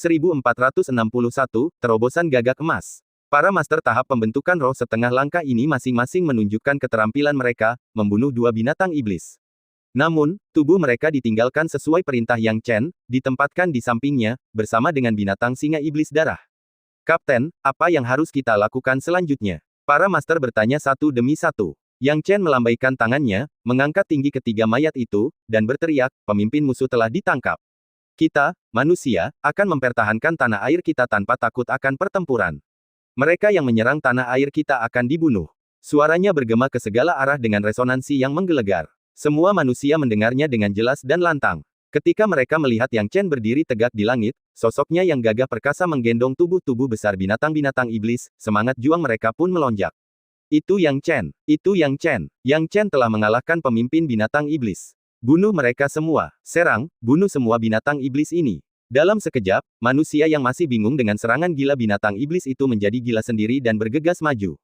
1461, Terobosan Gagak Emas. Para master tahap pembentukan roh setengah langkah ini masing-masing menunjukkan keterampilan mereka, membunuh dua binatang iblis. Namun, tubuh mereka ditinggalkan sesuai perintah Yang Chen, ditempatkan di sampingnya, bersama dengan binatang singa iblis darah. Kapten, apa yang harus kita lakukan selanjutnya? Para master bertanya satu demi satu. Yang Chen melambaikan tangannya, mengangkat tinggi ketiga mayat itu, dan berteriak, pemimpin musuh telah ditangkap. Kita, manusia, akan mempertahankan tanah air kita tanpa takut akan pertempuran. Mereka yang menyerang tanah air kita akan dibunuh. Suaranya bergema ke segala arah dengan resonansi yang menggelegar. Semua manusia mendengarnya dengan jelas dan lantang. Ketika mereka melihat Yang Chen berdiri tegak di langit, sosoknya yang gagah perkasa menggendong tubuh-tubuh besar binatang-binatang iblis, semangat juang mereka pun melonjak. Itu Yang Chen. Itu Yang Chen. Yang Chen telah mengalahkan pemimpin binatang iblis. Bunuh mereka semua. Serang, bunuh semua binatang iblis ini. Dalam sekejap, manusia yang masih bingung dengan serangan gila binatang iblis itu menjadi gila sendiri dan bergegas maju.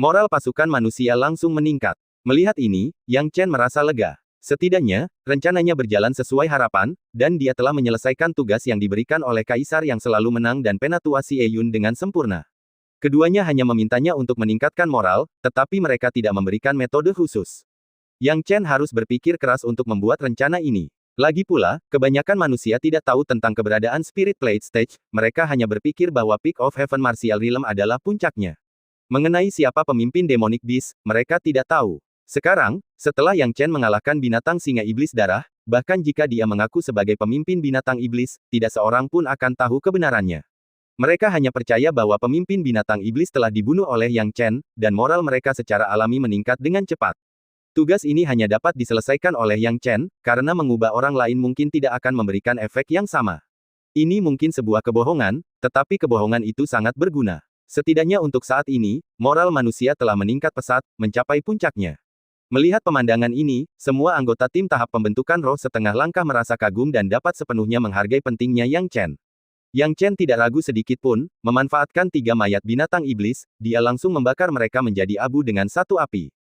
Moral pasukan manusia langsung meningkat. Melihat ini, Yang Chen merasa lega. Setidaknya, rencananya berjalan sesuai harapan, dan dia telah menyelesaikan tugas yang diberikan oleh Kaisar yang selalu menang dan Penatua Xie Yun dengan sempurna. Keduanya hanya memintanya untuk meningkatkan moral, tetapi mereka tidak memberikan metode khusus. Yang Chen harus berpikir keras untuk membuat rencana ini. Lagi pula, kebanyakan manusia tidak tahu tentang keberadaan Spirit Plate Stage, mereka hanya berpikir bahwa Peak of Heaven Martial Realm adalah puncaknya. Mengenai siapa pemimpin Demonic Beast, mereka tidak tahu. Sekarang, setelah Yang Chen mengalahkan binatang singa iblis darah, bahkan jika dia mengaku sebagai pemimpin binatang iblis, tidak seorang pun akan tahu kebenarannya. Mereka hanya percaya bahwa pemimpin binatang iblis telah dibunuh oleh Yang Chen, dan moral mereka secara alami meningkat dengan cepat. Tugas ini hanya dapat diselesaikan oleh Yang Chen, karena mengubah orang lain mungkin tidak akan memberikan efek yang sama. Ini mungkin sebuah kebohongan, tetapi kebohongan itu sangat berguna. Setidaknya untuk saat ini, moral manusia telah meningkat pesat, mencapai puncaknya. Melihat pemandangan ini, semua anggota tim tahap pembentukan roh setengah langkah merasa kagum dan dapat sepenuhnya menghargai pentingnya Yang Chen. Yang Chen tidak ragu sedikit pun, memanfaatkan tiga mayat binatang iblis, dia langsung membakar mereka menjadi abu dengan satu api.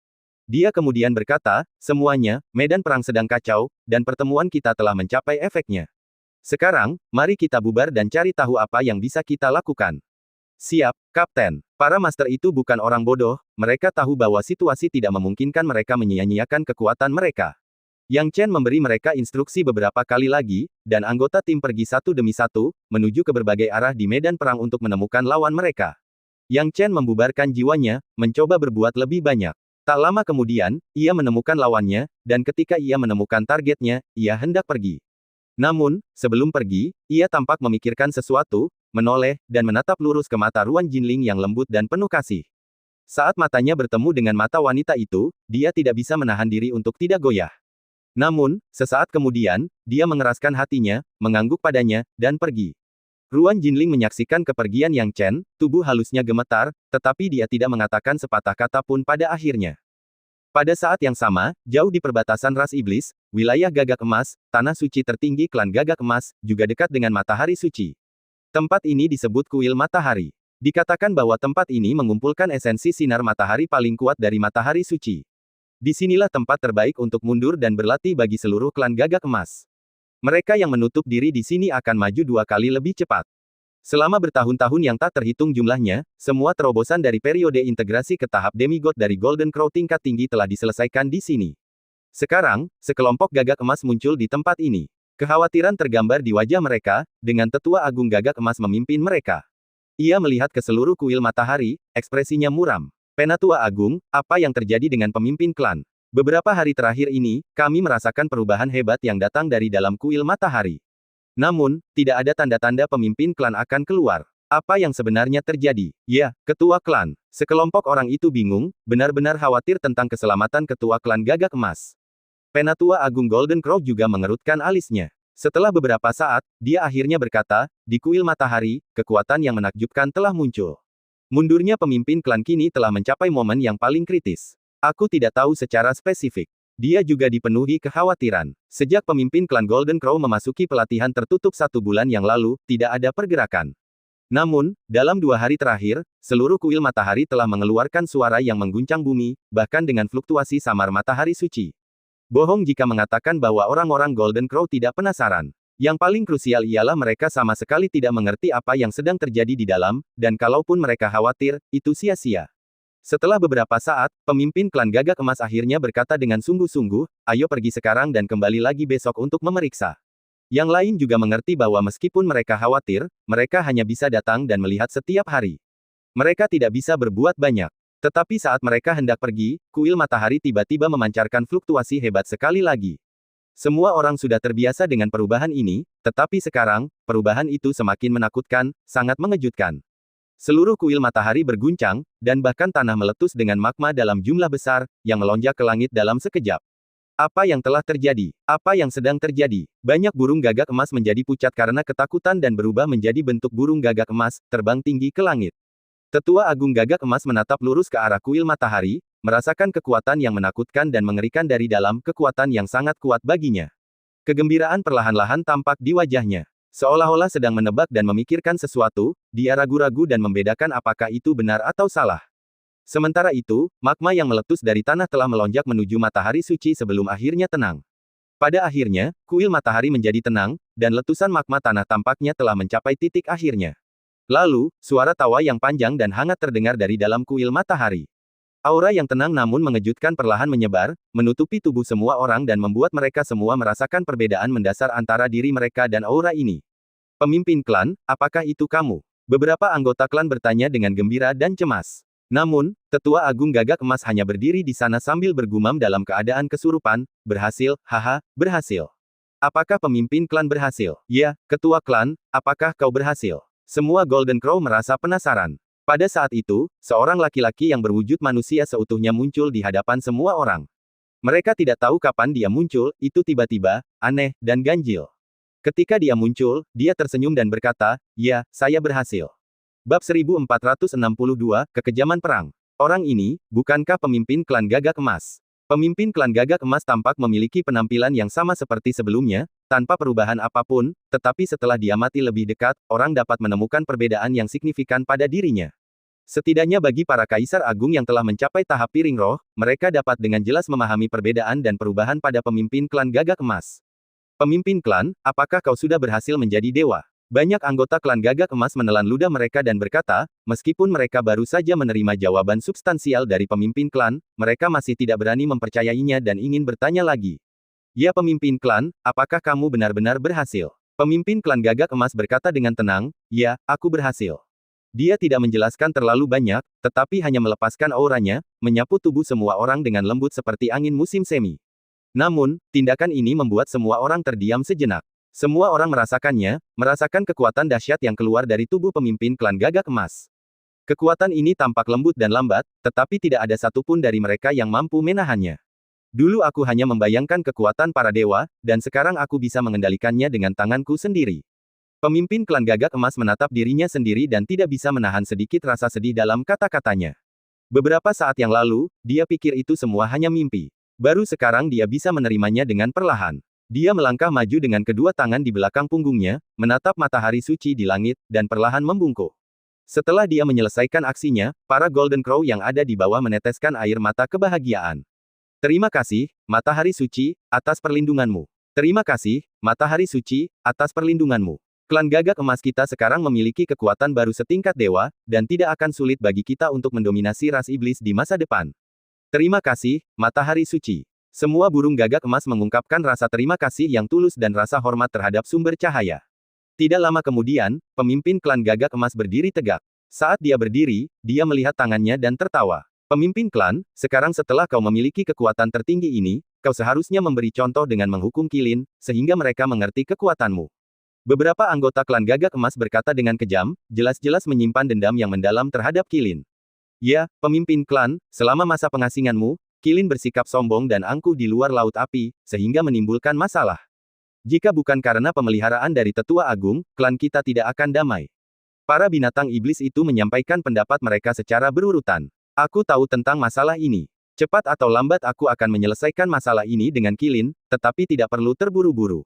Dia kemudian berkata, semuanya, medan perang sedang kacau, dan pertemuan kita telah mencapai efeknya. Sekarang, mari kita bubar dan cari tahu apa yang bisa kita lakukan. Siap, Kapten. Para master itu bukan orang bodoh, mereka tahu bahwa situasi tidak memungkinkan mereka menyia-nyiakan kekuatan mereka. Yang Chen memberi mereka instruksi beberapa kali lagi, dan anggota tim pergi satu demi satu, menuju ke berbagai arah di medan perang untuk menemukan lawan mereka. Yang Chen membubarkan jiwanya, mencoba berbuat lebih banyak. Tak lama kemudian, ia menemukan lawannya, dan ketika ia menemukan targetnya, ia hendak pergi. Namun, sebelum pergi, ia tampak memikirkan sesuatu, menoleh, dan menatap lurus ke mata Ruan Jinling yang lembut dan penuh kasih. Saat matanya bertemu dengan mata wanita itu, dia tidak bisa menahan diri untuk tidak goyah. Namun, sesaat kemudian, dia mengeraskan hatinya, mengangguk padanya, dan pergi. Ruan Jinling menyaksikan kepergian Yang Chen, tubuh halusnya gemetar, tetapi dia tidak mengatakan sepatah kata pun pada akhirnya. Pada saat yang sama, jauh di perbatasan ras iblis, wilayah Gagak Emas, tanah suci tertinggi klan Gagak Emas, juga dekat dengan matahari suci. Tempat ini disebut Kuil Matahari. Dikatakan bahwa tempat ini mengumpulkan esensi sinar matahari paling kuat dari matahari suci. Disinilah tempat terbaik untuk mundur dan berlatih bagi seluruh klan Gagak Emas. Mereka yang menutup diri di sini akan maju 2 kali lebih cepat. Selama bertahun-tahun yang tak terhitung jumlahnya, semua terobosan dari periode integrasi ke tahap demigod dari Golden Crow tingkat tinggi telah diselesaikan di sini. Sekarang, sekelompok Gagak Emas muncul di tempat ini. Kekhawatiran tergambar di wajah mereka, dengan Tetua Agung Gagak Emas memimpin mereka. Ia melihat ke seluruh kuil matahari, ekspresinya muram. Penatua Agung, apa yang terjadi dengan pemimpin klan? Beberapa hari terakhir ini, kami merasakan perubahan hebat yang datang dari dalam kuil matahari. Namun, tidak ada tanda-tanda pemimpin klan akan keluar. Apa yang sebenarnya terjadi? Ya, ketua klan. Sekelompok orang itu bingung, benar-benar khawatir tentang keselamatan ketua klan Gagak Emas. Penatua Agung Golden Crow juga mengerutkan alisnya. Setelah beberapa saat, dia akhirnya berkata, di kuil matahari, kekuatan yang menakjubkan telah muncul. Mundurnya pemimpin klan kini telah mencapai momen yang paling kritis. Aku tidak tahu secara spesifik. Dia juga dipenuhi kekhawatiran. Sejak pemimpin klan Golden Crow memasuki pelatihan tertutup 1 bulan yang lalu, tidak ada pergerakan. Namun, dalam 2 hari terakhir, seluruh kuil matahari telah mengeluarkan suara yang mengguncang bumi, bahkan dengan fluktuasi samar matahari suci. Bohong jika mengatakan bahwa orang-orang Golden Crow tidak penasaran. Yang paling krusial ialah mereka sama sekali tidak mengerti apa yang sedang terjadi di dalam, dan kalaupun mereka khawatir, itu sia-sia. Setelah beberapa saat, pemimpin klan Gagak Emas akhirnya berkata dengan sungguh-sungguh, ayo pergi sekarang dan kembali lagi besok untuk memeriksa. Yang lain juga mengerti bahwa meskipun mereka khawatir, mereka hanya bisa datang dan melihat setiap hari. Mereka tidak bisa berbuat banyak. Tetapi saat mereka hendak pergi, kuil matahari tiba-tiba memancarkan fluktuasi hebat sekali lagi. Semua orang sudah terbiasa dengan perubahan ini, tetapi sekarang, perubahan itu semakin menakutkan, sangat mengejutkan. Seluruh kuil matahari berguncang, dan bahkan tanah meletus dengan magma dalam jumlah besar, yang melonjak ke langit dalam sekejap. Apa yang telah terjadi? Apa yang sedang terjadi? Banyak burung gagak emas menjadi pucat karena ketakutan dan berubah menjadi bentuk burung gagak emas, terbang tinggi ke langit. Tetua Agung Gagak Emas menatap lurus ke arah kuil matahari, merasakan kekuatan yang menakutkan dan mengerikan dari dalam, kekuatan yang sangat kuat baginya. Kegembiraan perlahan-lahan tampak di wajahnya. Seolah-olah sedang menebak dan memikirkan sesuatu, dia ragu-ragu dan membedakan apakah itu benar atau salah. Sementara itu, magma yang meletus dari tanah telah melonjak menuju matahari suci sebelum akhirnya tenang. Pada akhirnya, kuil matahari menjadi tenang, dan letusan magma tanah tampaknya telah mencapai titik akhirnya. Lalu, suara tawa yang panjang dan hangat terdengar dari dalam kuil matahari. Aura yang tenang namun mengejutkan perlahan menyebar, menutupi tubuh semua orang dan membuat mereka semua merasakan perbedaan mendasar antara diri mereka dan aura ini. Pemimpin klan, apakah itu kamu? Beberapa anggota klan bertanya dengan gembira dan cemas. Namun, Tetua Agung Gagak Emas hanya berdiri di sana sambil bergumam dalam keadaan kesurupan, berhasil, haha, berhasil. Apakah pemimpin klan berhasil? Ya, ketua klan, apakah kau berhasil? Semua Golden Crow merasa penasaran. Pada saat itu, seorang laki-laki yang berwujud manusia seutuhnya muncul di hadapan semua orang. Mereka tidak tahu kapan dia muncul, itu tiba-tiba, aneh, dan ganjil. Ketika dia muncul, dia tersenyum dan berkata, ya, saya berhasil. Bab 1462, Kekejaman Perang. Orang ini, bukankah pemimpin klan Gagak Emas? Pemimpin klan Gagak Emas tampak memiliki penampilan yang sama seperti sebelumnya, tanpa perubahan apapun, tetapi setelah dia mati lebih dekat, orang dapat menemukan perbedaan yang signifikan pada dirinya. Setidaknya bagi para kaisar agung yang telah mencapai tahap piring roh, mereka dapat dengan jelas memahami perbedaan dan perubahan pada pemimpin klan Gagak Emas. Pemimpin klan, apakah kau sudah berhasil menjadi dewa? Banyak anggota klan Gagak Emas menelan ludah mereka dan berkata, meskipun mereka baru saja menerima jawaban substansial dari pemimpin klan, mereka masih tidak berani mempercayainya dan ingin bertanya lagi. Ya pemimpin klan, apakah kamu benar-benar berhasil? Pemimpin klan Gagak Emas berkata dengan tenang, ya, aku berhasil. Dia tidak menjelaskan terlalu banyak, tetapi hanya melepaskan auranya, menyapu tubuh semua orang dengan lembut seperti angin musim semi. Namun, tindakan ini membuat semua orang terdiam sejenak. Semua orang merasakannya, merasakan kekuatan dahsyat yang keluar dari tubuh pemimpin klan Gagak Emas. Kekuatan ini tampak lembut dan lambat, tetapi tidak ada satupun dari mereka yang mampu menahannya. Dulu aku hanya membayangkan kekuatan para dewa, dan sekarang aku bisa mengendalikannya dengan tanganku sendiri. Pemimpin klan Gagak Emas menatap dirinya sendiri dan tidak bisa menahan sedikit rasa sedih dalam kata-katanya. Beberapa saat yang lalu, dia pikir itu semua hanya mimpi. Baru sekarang dia bisa menerimanya dengan perlahan. Dia melangkah maju dengan kedua tangan di belakang punggungnya, menatap matahari suci di langit, dan perlahan membungkuk. Setelah dia menyelesaikan aksinya, para Golden Crow yang ada di bawah meneteskan air mata kebahagiaan. Terima kasih, matahari suci, atas perlindunganmu. Terima kasih, matahari suci, atas perlindunganmu. Klan Gagak Emas kita sekarang memiliki kekuatan baru setingkat dewa, dan tidak akan sulit bagi kita untuk mendominasi ras iblis di masa depan. Terima kasih, matahari suci. Semua burung gagak emas mengungkapkan rasa terima kasih yang tulus dan rasa hormat terhadap sumber cahaya. Tidak lama kemudian, pemimpin klan Gagak Emas berdiri tegak. Saat dia berdiri, dia melihat tangannya dan tertawa. Pemimpin klan, sekarang setelah kau memiliki kekuatan tertinggi ini, kau seharusnya memberi contoh dengan menghukum Qilin, sehingga mereka mengerti kekuatanmu. Beberapa anggota klan Gagak Emas berkata dengan kejam, jelas-jelas menyimpan dendam yang mendalam terhadap Qilin. Ya, pemimpin klan, selama masa pengasinganmu, Qilin bersikap sombong dan angkuh di luar laut api, sehingga menimbulkan masalah. Jika bukan karena pemeliharaan dari Tetua Agung, klan kita tidak akan damai. Para binatang iblis itu menyampaikan pendapat mereka secara berurutan. Aku tahu tentang masalah ini. Cepat atau lambat aku akan menyelesaikan masalah ini dengan Qilin, tetapi tidak perlu terburu-buru.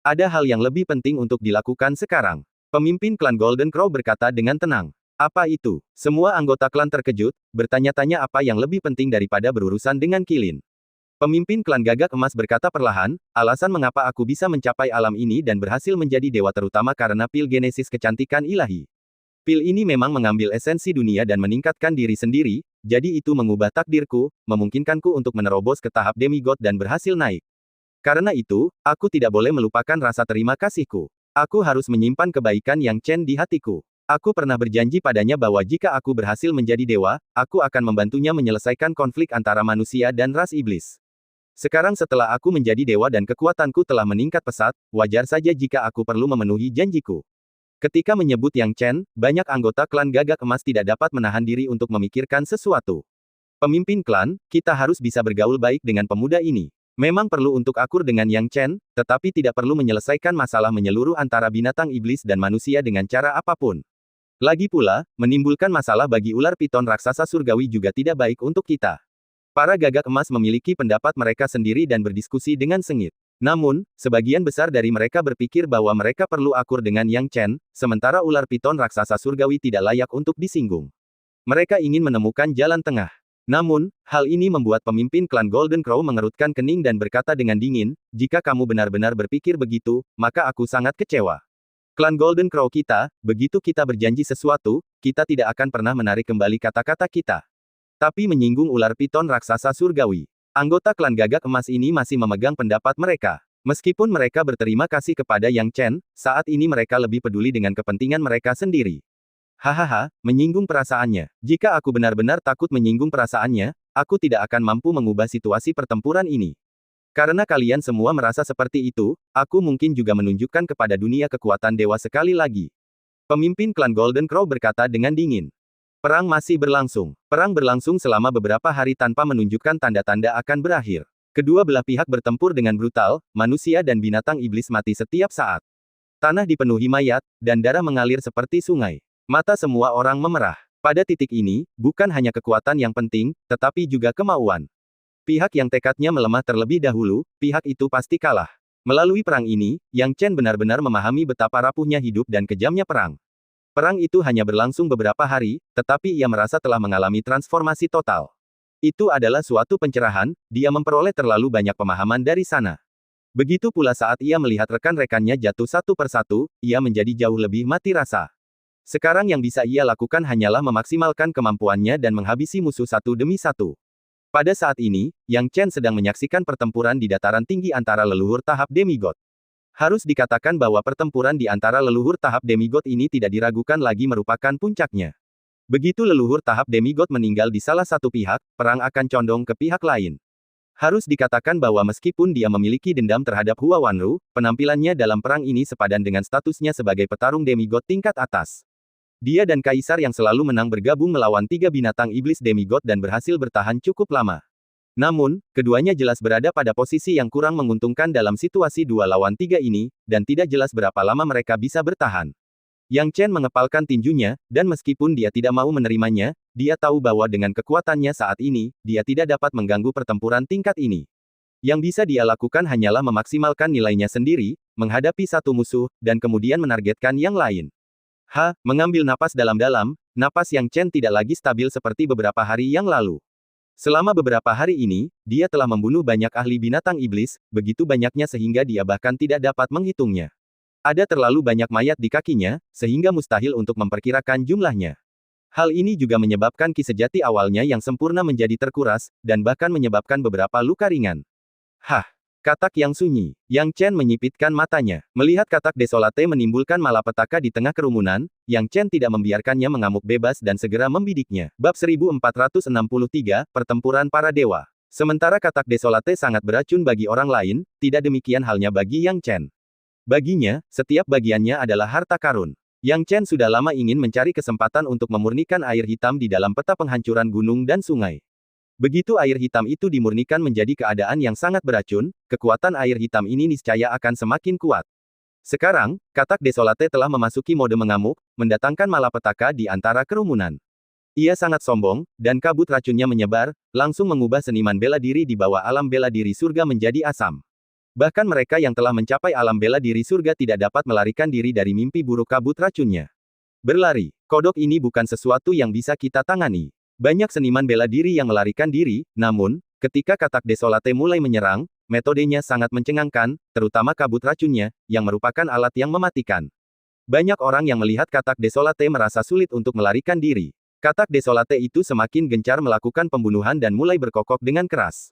Ada hal yang lebih penting untuk dilakukan sekarang. Pemimpin klan Golden Crow berkata dengan tenang. Apa itu? Semua anggota klan terkejut, bertanya-tanya apa yang lebih penting daripada berurusan dengan Qilin. Pemimpin klan Gagak Emas berkata perlahan, alasan mengapa aku bisa mencapai alam ini dan berhasil menjadi dewa terutama karena pil genesis kecantikan ilahi. Pil ini memang mengambil esensi dunia dan meningkatkan diri sendiri, jadi itu mengubah takdirku, memungkinkanku untuk menerobos ke tahap demigod dan berhasil naik. Karena itu, aku tidak boleh melupakan rasa terima kasihku. Aku harus menyimpan kebaikan Yang Chen di hatiku. Aku pernah berjanji padanya bahwa jika aku berhasil menjadi dewa, aku akan membantunya menyelesaikan konflik antara manusia dan ras iblis. Sekarang setelah aku menjadi dewa dan kekuatanku telah meningkat pesat, wajar saja jika aku perlu memenuhi janjiku. Ketika menyebut Yang Chen, banyak anggota klan Gagak Emas tidak dapat menahan diri untuk memikirkan sesuatu. Pemimpin klan, kita harus bisa bergaul baik dengan pemuda ini. Memang perlu untuk akur dengan Yang Chen, tetapi tidak perlu menyelesaikan masalah menyeluruh antara binatang iblis dan manusia dengan cara apapun. Lagi pula, menimbulkan masalah bagi ular piton raksasa surgawi juga tidak baik untuk kita. Para Gagak Emas memiliki pendapat mereka sendiri dan berdiskusi dengan sengit. Namun, sebagian besar dari mereka berpikir bahwa mereka perlu akur dengan Yang Chen, sementara ular piton raksasa surgawi tidak layak untuk disinggung. Mereka ingin menemukan jalan tengah. Namun, hal ini membuat pemimpin klan Golden Crow mengerutkan kening dan berkata dengan dingin, jika kamu benar-benar berpikir begitu, maka aku sangat kecewa. Klan Golden Crow kita, begitu kita berjanji sesuatu, kita tidak akan pernah menarik kembali kata-kata kita. Tapi menyinggung ular piton raksasa surgawi. Anggota klan Gagak Emas ini masih memegang pendapat mereka. Meskipun mereka berterima kasih kepada Yang Chen, saat ini mereka lebih peduli dengan kepentingan mereka sendiri. Hahaha, menyinggung perasaannya. Jika aku benar-benar takut menyinggung perasaannya, aku tidak akan mampu mengubah situasi pertempuran ini. Karena kalian semua merasa seperti itu, aku mungkin juga menunjukkan kepada dunia kekuatan dewa sekali lagi. Pemimpin klan Golden Crow berkata dengan dingin. Perang masih berlangsung. Perang berlangsung selama beberapa hari tanpa menunjukkan tanda-tanda akan berakhir. Kedua belah pihak bertempur dengan brutal, manusia dan binatang iblis mati setiap saat. Tanah dipenuhi mayat, dan darah mengalir seperti sungai. Mata semua orang memerah. Pada titik ini, bukan hanya kekuatan yang penting, tetapi juga kemauan. Pihak yang tekadnya melemah terlebih dahulu, pihak itu pasti kalah. Melalui perang ini, Yang Chen benar-benar memahami betapa rapuhnya hidup dan kejamnya perang. Perang itu hanya berlangsung beberapa hari, tetapi ia merasa telah mengalami transformasi total. Itu adalah suatu pencerahan, dia memperoleh terlalu banyak pemahaman dari sana. Begitu pula saat ia melihat rekan-rekannya jatuh satu persatu, ia menjadi jauh lebih mati rasa. Sekarang yang bisa ia lakukan hanyalah memaksimalkan kemampuannya dan menghabisi musuh satu demi satu. Pada saat ini, Yang Chen sedang menyaksikan pertempuran di dataran tinggi antara leluhur tahap demigod. Harus dikatakan bahwa pertempuran di antara leluhur tahap demigod ini tidak diragukan lagi merupakan puncaknya. Begitu leluhur tahap demigod meninggal di salah satu pihak, perang akan condong ke pihak lain. Harus dikatakan bahwa meskipun dia memiliki dendam terhadap Hua Wanru, penampilannya dalam perang ini sepadan dengan statusnya sebagai petarung demigod tingkat atas. Dia dan Kaisar yang selalu menang bergabung melawan tiga binatang iblis demigod dan berhasil bertahan cukup lama. Namun, keduanya jelas berada pada posisi yang kurang menguntungkan dalam situasi 2 lawan 3 ini, dan tidak jelas berapa lama mereka bisa bertahan. Yang Chen mengepalkan tinjunya, dan meskipun dia tidak mau menerimanya, dia tahu bahwa dengan kekuatannya saat ini, dia tidak dapat mengganggu pertempuran tingkat ini. Yang bisa dia lakukan hanyalah memaksimalkan nilainya sendiri, menghadapi satu musuh, dan kemudian menargetkan yang lain. Mengambil napas dalam-dalam, napas Yang Chen tidak lagi stabil seperti beberapa hari yang lalu. Selama beberapa hari ini, dia telah membunuh banyak ahli binatang iblis, begitu banyaknya sehingga dia bahkan tidak dapat menghitungnya. Ada terlalu banyak mayat di kakinya, sehingga mustahil untuk memperkirakan jumlahnya. Hal ini juga menyebabkan ki sejati awalnya yang sempurna menjadi terkuras, dan bahkan menyebabkan beberapa luka ringan. Katak yang sunyi. Yang Chen menyipitkan matanya. Melihat katak desolate menimbulkan malapetaka di tengah kerumunan, Yang Chen tidak membiarkannya mengamuk bebas dan segera membidiknya. Bab 1463, Pertempuran Para Dewa. Sementara katak desolate sangat beracun bagi orang lain, tidak demikian halnya bagi Yang Chen. Baginya, setiap bagiannya adalah harta karun. Yang Chen sudah lama ingin mencari kesempatan untuk memurnikan air hitam di dalam peta penghancuran gunung dan sungai. Begitu air hitam itu dimurnikan menjadi keadaan yang sangat beracun, kekuatan air hitam ini niscaya akan semakin kuat. Sekarang, katak desolate telah memasuki mode mengamuk, mendatangkan malapetaka di antara kerumunan. Ia sangat sombong, dan kabut racunnya menyebar, langsung mengubah seniman bela diri di bawah alam bela diri surga menjadi asam. Bahkan mereka yang telah mencapai alam bela diri surga tidak dapat melarikan diri dari mimpi buruk kabut racunnya. Berlari, kodok ini bukan sesuatu yang bisa kita tangani. Banyak seniman bela diri yang melarikan diri, namun, Ketika katak Desolate mulai menyerang, metodenya sangat mencengangkan, terutama kabut racunnya, yang merupakan alat yang mematikan. Banyak orang yang melihat katak Desolate merasa sulit untuk melarikan diri. Katak Desolate itu semakin gencar melakukan pembunuhan dan mulai berkokok dengan keras.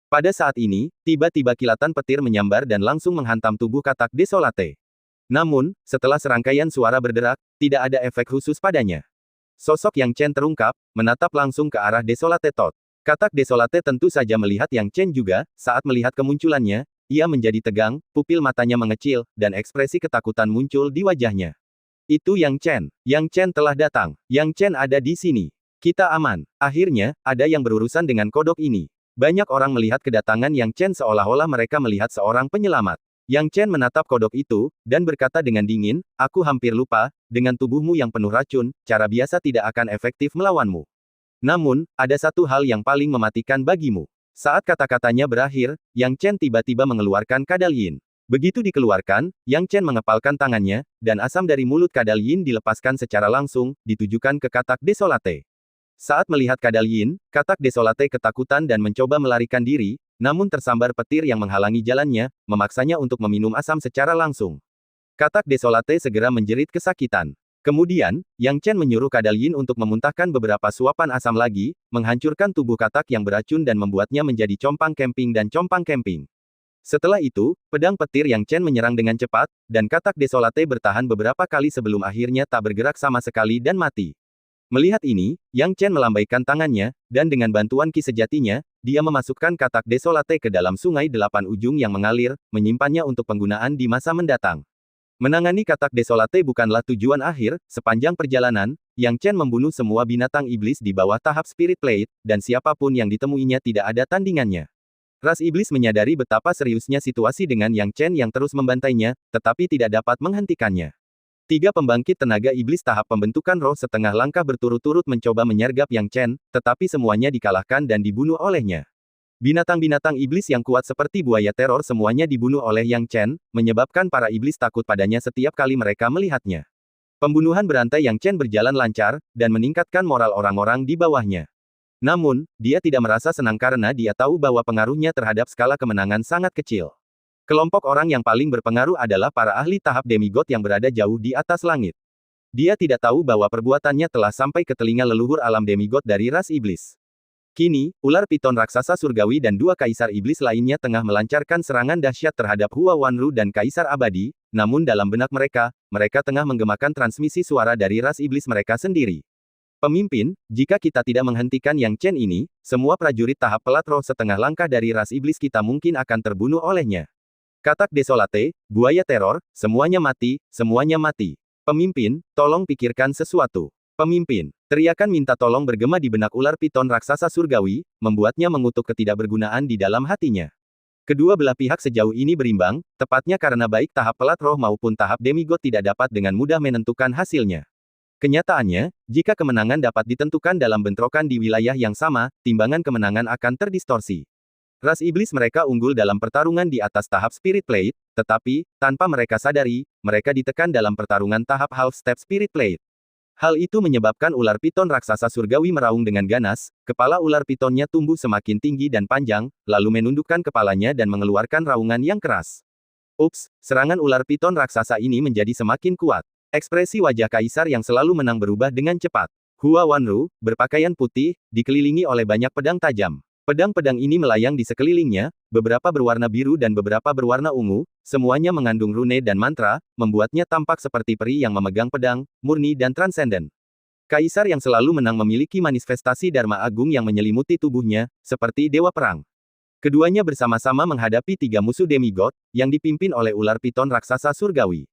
Pada saat ini, tiba-tiba kilatan petir menyambar dan langsung menghantam tubuh katak Desolate. Namun, setelah serangkaian suara berderak, tidak ada efek khusus padanya. Sosok Yang Chen terungkap, menatap langsung ke arah Desolate Tot. Katak Desolate tentu saja melihat Yang Chen juga. Saat melihat kemunculannya, ia menjadi tegang, pupil matanya mengecil, dan ekspresi ketakutan muncul di wajahnya. Itu Yang Chen. Yang Chen telah datang. Yang Chen ada di sini. Kita aman. Akhirnya, ada yang berurusan dengan kodok ini. Banyak orang melihat kedatangan Yang Chen seolah-olah mereka melihat seorang penyelamat. Yang Chen menatap kodok itu, dan berkata dengan dingin, aku hampir lupa, dengan tubuhmu yang penuh racun, cara biasa tidak akan efektif melawanmu. Namun, ada satu hal yang paling mematikan bagimu. Saat kata-katanya berakhir, Yang Chen tiba-tiba mengeluarkan kadal yin. Begitu dikeluarkan, Yang Chen mengepalkan tangannya, dan asam dari mulut kadal yin dilepaskan secara langsung, ditujukan ke katak Desolate. Saat melihat kadal yin, katak Desolate ketakutan dan mencoba melarikan diri, namun tersambar petir yang menghalangi jalannya, memaksanya untuk meminum asam secara langsung. Katak Desolate segera menjerit kesakitan. Kemudian, Yang Chen menyuruh kadal yin untuk memuntahkan beberapa suapan asam lagi, menghancurkan tubuh katak yang beracun dan membuatnya menjadi compang camping dan compang camping. Setelah itu, pedang petir Yang Chen menyerang dengan cepat, dan katak Desolate bertahan beberapa kali sebelum akhirnya tak bergerak sama sekali dan mati. Melihat ini, Yang Chen melambaikan tangannya, dan dengan bantuan ki sejatinya, dia memasukkan katak Desolate ke dalam sungai 8 ujung yang mengalir, menyimpannya untuk penggunaan di masa mendatang. Menangani katak Desolate bukanlah tujuan akhir. Sepanjang perjalanan, Yang Chen membunuh semua binatang iblis di bawah tahap Spirit Plate, dan siapapun yang ditemuinya tidak ada tandingannya. Ras iblis menyadari betapa seriusnya situasi dengan Yang Chen yang terus membantainya, tetapi tidak dapat menghentikannya. 3 pembangkit tenaga iblis tahap pembentukan roh setengah langkah berturut-turut mencoba menyergap Yang Chen, tetapi semuanya dikalahkan dan dibunuh olehnya. Binatang-binatang iblis yang kuat seperti buaya teror semuanya dibunuh oleh Yang Chen, menyebabkan para iblis takut padanya setiap kali mereka melihatnya. Pembunuhan berantai Yang Chen berjalan lancar, dan meningkatkan moral orang-orang di bawahnya. Namun, dia tidak merasa senang karena dia tahu bahwa pengaruhnya terhadap skala kemenangan sangat kecil. Kelompok orang yang paling berpengaruh adalah para ahli tahap demigod yang berada jauh di atas langit. Dia tidak tahu bahwa perbuatannya telah sampai ke telinga leluhur alam demigod dari ras iblis. Kini, ular piton raksasa surgawi dan 2 kaisar iblis lainnya tengah melancarkan serangan dahsyat terhadap Hua Wanru dan kaisar abadi, namun dalam benak mereka, mereka tengah menggemakan transmisi suara dari ras iblis mereka sendiri. Pemimpin, jika kita tidak menghentikan Yang Chen ini, semua prajurit tahap pelat roh setengah langkah dari ras iblis kita mungkin akan terbunuh olehnya. Katak Desolate, buaya teror, semuanya mati, semuanya mati. Pemimpin, tolong pikirkan sesuatu. Pemimpin, teriakan minta tolong bergema di benak ular piton raksasa surgawi, membuatnya mengutuk ketidakbergunaan di dalam hatinya. Kedua belah pihak sejauh ini berimbang, tepatnya karena baik tahap pelat roh maupun tahap demigod tidak dapat dengan mudah menentukan hasilnya. Kenyataannya, jika kemenangan dapat ditentukan dalam bentrokan di wilayah yang sama, timbangan kemenangan akan terdistorsi. Ras iblis mereka unggul dalam pertarungan di atas tahap Spirit Plate, tetapi, tanpa mereka sadari, mereka ditekan dalam pertarungan tahap Half Step Spirit Plate. Hal itu menyebabkan ular piton raksasa surgawi meraung dengan ganas, kepala ular pitonnya tumbuh semakin tinggi dan panjang, lalu menundukkan kepalanya dan mengeluarkan raungan yang keras. Ups, serangan ular piton raksasa ini menjadi semakin kuat. Ekspresi wajah kaisar yang selalu menang berubah dengan cepat. Hua Wanru, berpakaian putih, dikelilingi oleh banyak pedang tajam. Pedang-pedang ini melayang di sekelilingnya, beberapa berwarna biru dan beberapa berwarna ungu, semuanya mengandung rune dan mantra, membuatnya tampak seperti peri yang memegang pedang, murni dan transenden. Kaisar yang selalu menang memiliki manifestasi Dharma Agung yang menyelimuti tubuhnya, seperti dewa perang. Keduanya bersama-sama menghadapi 3 musuh demigod, yang dipimpin oleh ular piton raksasa surgawi.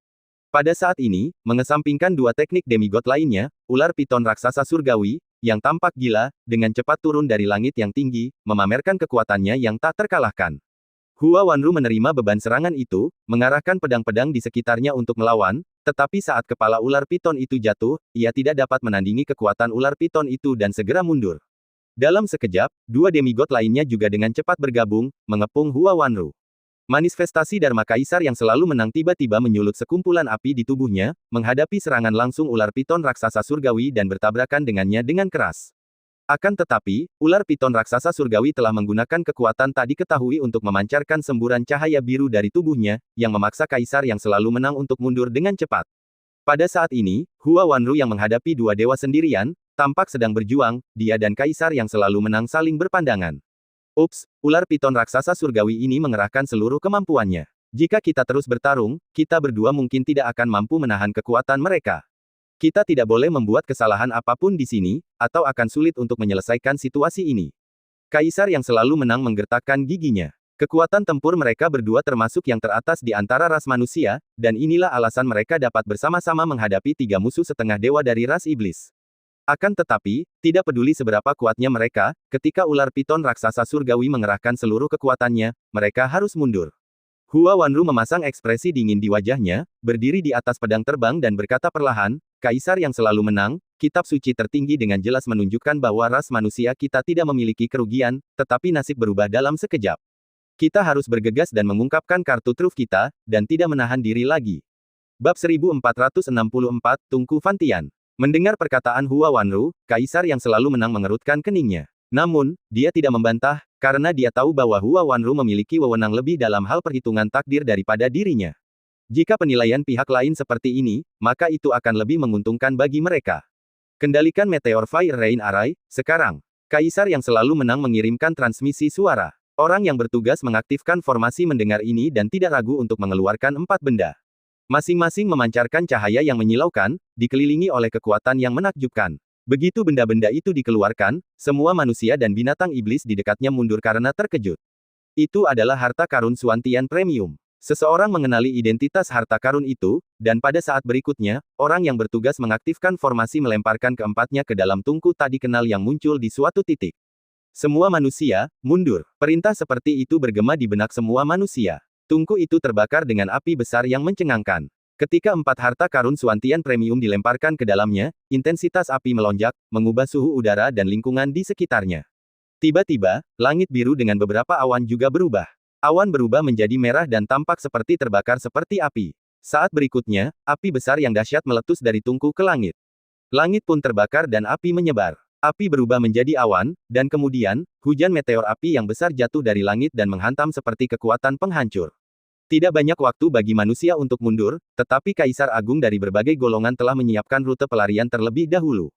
Pada saat ini, mengesampingkan 2 teknik demigod lainnya, ular piton raksasa surgawi, yang tampak gila, dengan cepat turun dari langit yang tinggi, memamerkan kekuatannya yang tak terkalahkan. Hua Wanru menerima beban serangan itu, mengarahkan pedang-pedang di sekitarnya untuk melawan, tetapi saat kepala ular piton itu jatuh, ia tidak dapat menandingi kekuatan ular piton itu dan segera mundur. Dalam sekejap, 2 demigod lainnya juga dengan cepat bergabung, mengepung Hua Wanru. Manifestasi Dharma Kaisar yang selalu menang tiba-tiba menyulut sekumpulan api di tubuhnya, menghadapi serangan langsung ular piton raksasa surgawi dan bertabrakan dengannya dengan keras. Akan tetapi, ular piton raksasa surgawi telah menggunakan kekuatan tak diketahui untuk memancarkan semburan cahaya biru dari tubuhnya, yang memaksa kaisar yang selalu menang untuk mundur dengan cepat. Pada saat ini, Hua Wanru yang menghadapi dua dewa sendirian, tampak sedang berjuang, dia dan kaisar yang selalu menang saling berpandangan. Ups, ular piton raksasa surgawi ini mengerahkan seluruh kemampuannya. Jika kita terus bertarung, kita berdua mungkin tidak akan mampu menahan kekuatan mereka. Kita tidak boleh membuat kesalahan apapun di sini, atau akan sulit untuk menyelesaikan situasi ini. Kaisar yang selalu menang menggertakkan giginya. Kekuatan tempur mereka berdua termasuk yang teratas di antara ras manusia, dan inilah alasan mereka dapat bersama-sama menghadapi tiga musuh setengah dewa dari ras iblis. Akan tetapi, tidak peduli seberapa kuatnya mereka, ketika ular piton raksasa surgawi mengerahkan seluruh kekuatannya, mereka harus mundur. Hua Wanru memasang ekspresi dingin di wajahnya, berdiri di atas pedang terbang dan berkata perlahan, Kaisar yang selalu menang, kitab suci tertinggi dengan jelas menunjukkan bahwa ras manusia kita tidak memiliki kerugian, tetapi nasib berubah dalam sekejap. Kita harus bergegas dan mengungkapkan kartu truf kita, dan tidak menahan diri lagi. Bab 1464, Tungku Fantian. Mendengar perkataan Hua Wanru, Kaisar yang selalu menang mengerutkan keningnya. Namun, dia tidak membantah, karena dia tahu bahwa Hua Wanru memiliki wewenang lebih dalam hal perhitungan takdir daripada dirinya. Jika penilaian pihak lain seperti ini, maka itu akan lebih menguntungkan bagi mereka. Kendalikan Meteor Fire Rain Array, sekarang. Kaisar yang selalu menang mengirimkan transmisi suara. Orang yang bertugas mengaktifkan formasi mendengar ini dan tidak ragu untuk mengeluarkan 4 benda. Masing-masing memancarkan cahaya yang menyilaukan, dikelilingi oleh kekuatan yang menakjubkan. Begitu benda-benda itu dikeluarkan, semua manusia dan binatang iblis di dekatnya mundur karena terkejut. Itu adalah harta karun Suantian Premium. Seseorang mengenali identitas harta karun itu, dan pada saat berikutnya, orang yang bertugas mengaktifkan formasi melemparkan keempatnya ke dalam tungku tak dikenal yang muncul di suatu titik. Semua manusia, mundur. Perintah seperti itu bergema di benak semua manusia. Tungku itu terbakar dengan api besar yang mencengangkan. Ketika 4 harta karun Suantian Premium dilemparkan ke dalamnya, intensitas api melonjak, mengubah suhu udara dan lingkungan di sekitarnya. Tiba-tiba, langit biru dengan beberapa awan juga berubah. Awan berubah menjadi merah dan tampak seperti terbakar seperti api. Saat berikutnya, api besar yang dahsyat meletus dari tungku ke langit. Langit pun terbakar dan api menyebar. Api berubah menjadi awan, dan kemudian, hujan meteor api yang besar jatuh dari langit dan menghantam seperti kekuatan penghancur. Tidak banyak waktu bagi manusia untuk mundur, tetapi Kaisar Agung dari berbagai golongan telah menyiapkan rute pelarian terlebih dahulu.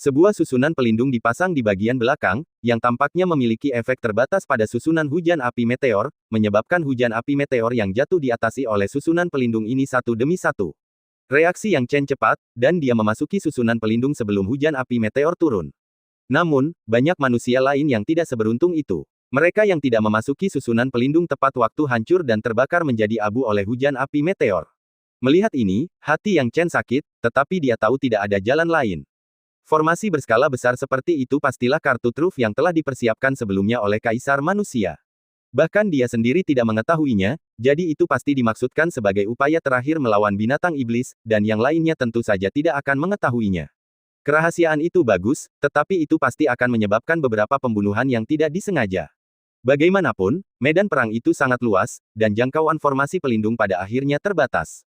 Sebuah susunan pelindung dipasang di bagian belakang, yang tampaknya memiliki efek terbatas pada susunan hujan api meteor, menyebabkan hujan api meteor yang jatuh diatasi oleh susunan pelindung ini satu demi satu. Reaksi Yang Chen cepat, dan dia memasuki susunan pelindung sebelum hujan api meteor turun. Namun, banyak manusia lain yang tidak seberuntung itu. Mereka yang tidak memasuki susunan pelindung tepat waktu hancur dan terbakar menjadi abu oleh hujan api meteor. Melihat ini, hati Yang Chen sakit, tetapi dia tahu tidak ada jalan lain. Formasi berskala besar seperti itu pastilah kartu truf yang telah dipersiapkan sebelumnya oleh Kaisar Manusia. Bahkan dia sendiri tidak mengetahuinya, jadi itu pasti dimaksudkan sebagai upaya terakhir melawan binatang iblis, dan yang lainnya tentu saja tidak akan mengetahuinya. Kerahasiaan itu bagus, tetapi itu pasti akan menyebabkan beberapa pembunuhan yang tidak disengaja. Bagaimanapun, medan perang itu sangat luas, dan jangkauan formasi pelindung pada akhirnya terbatas.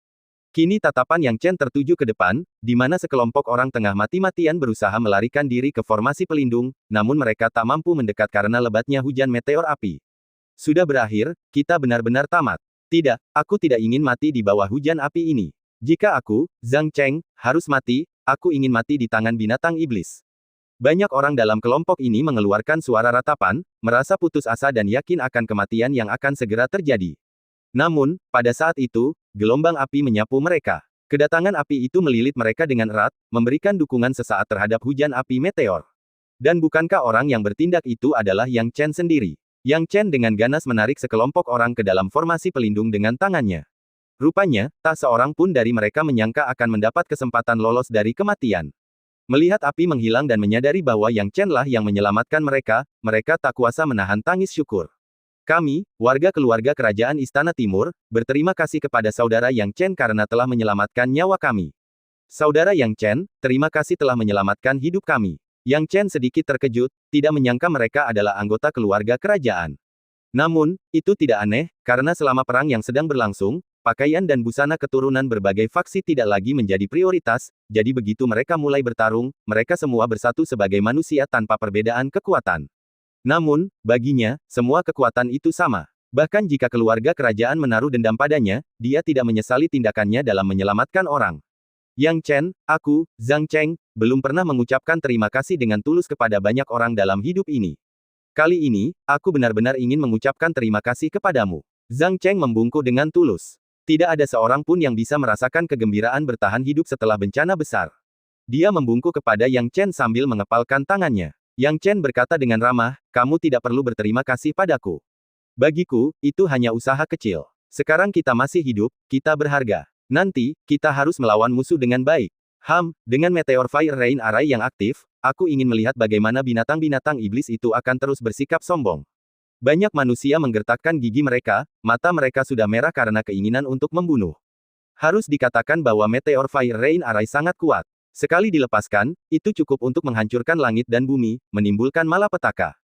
Kini tatapan Yang Chen tertuju ke depan, di mana sekelompok orang tengah mati-matian berusaha melarikan diri ke formasi pelindung, namun mereka tak mampu mendekat karena lebatnya hujan meteor api. Sudah berakhir, kita benar-benar tamat. Tidak, aku tidak ingin mati di bawah hujan api ini. Jika aku, Zhang Cheng, harus mati, aku ingin mati di tangan binatang iblis. Banyak orang dalam kelompok ini mengeluarkan suara ratapan, merasa putus asa dan yakin akan kematian yang akan segera terjadi. Namun, pada saat itu, gelombang api menyapu mereka. Kedatangan api itu melilit mereka dengan erat, memberikan dukungan sesaat terhadap hujan api meteor. Dan bukankah orang yang bertindak itu adalah Yang Chen sendiri? Yang Chen dengan ganas menarik sekelompok orang ke dalam formasi pelindung dengan tangannya. Rupanya, tak seorang pun dari mereka menyangka akan mendapat kesempatan lolos dari kematian. Melihat api menghilang dan menyadari bahwa Yang Chen lah yang menyelamatkan mereka, mereka tak kuasa menahan tangis syukur. Kami, warga keluarga Kerajaan Istana Timur, berterima kasih kepada Saudara Yang Chen karena telah menyelamatkan nyawa kami. Saudara Yang Chen, terima kasih telah menyelamatkan hidup kami. Yang Chen sedikit terkejut, tidak menyangka mereka adalah anggota keluarga kerajaan. Namun, itu tidak aneh, karena selama perang yang sedang berlangsung, pakaian dan busana keturunan berbagai faksi tidak lagi menjadi prioritas, jadi begitu mereka mulai bertarung, mereka semua bersatu sebagai manusia tanpa perbedaan kekuatan. Namun, baginya, semua kekuatan itu sama. Bahkan jika keluarga kerajaan menaruh dendam padanya, dia tidak menyesali tindakannya dalam menyelamatkan orang. Yang Chen, aku, Zhang Cheng, belum pernah mengucapkan terima kasih dengan tulus kepada banyak orang dalam hidup ini. Kali ini, aku benar-benar ingin mengucapkan terima kasih kepadamu. Zhang Cheng membungkuk dengan tulus. Tidak ada seorang pun yang bisa merasakan kegembiraan bertahan hidup setelah bencana besar. Dia membungkuk kepada Yang Chen sambil mengepalkan tangannya. Yang Chen berkata dengan ramah, kamu tidak perlu berterima kasih padaku. Bagiku, itu hanya usaha kecil. Sekarang kita masih hidup, kita berharga. Nanti, kita harus melawan musuh dengan baik. Dengan Meteor Fire Rain Array yang aktif, aku ingin melihat bagaimana binatang-binatang iblis itu akan terus bersikap sombong. Banyak manusia menggertakkan gigi mereka, mata mereka sudah merah karena keinginan untuk membunuh. Harus dikatakan bahwa Meteor Fire Rain Array sangat kuat. Sekali dilepaskan, itu cukup untuk menghancurkan langit dan bumi, menimbulkan malapetaka.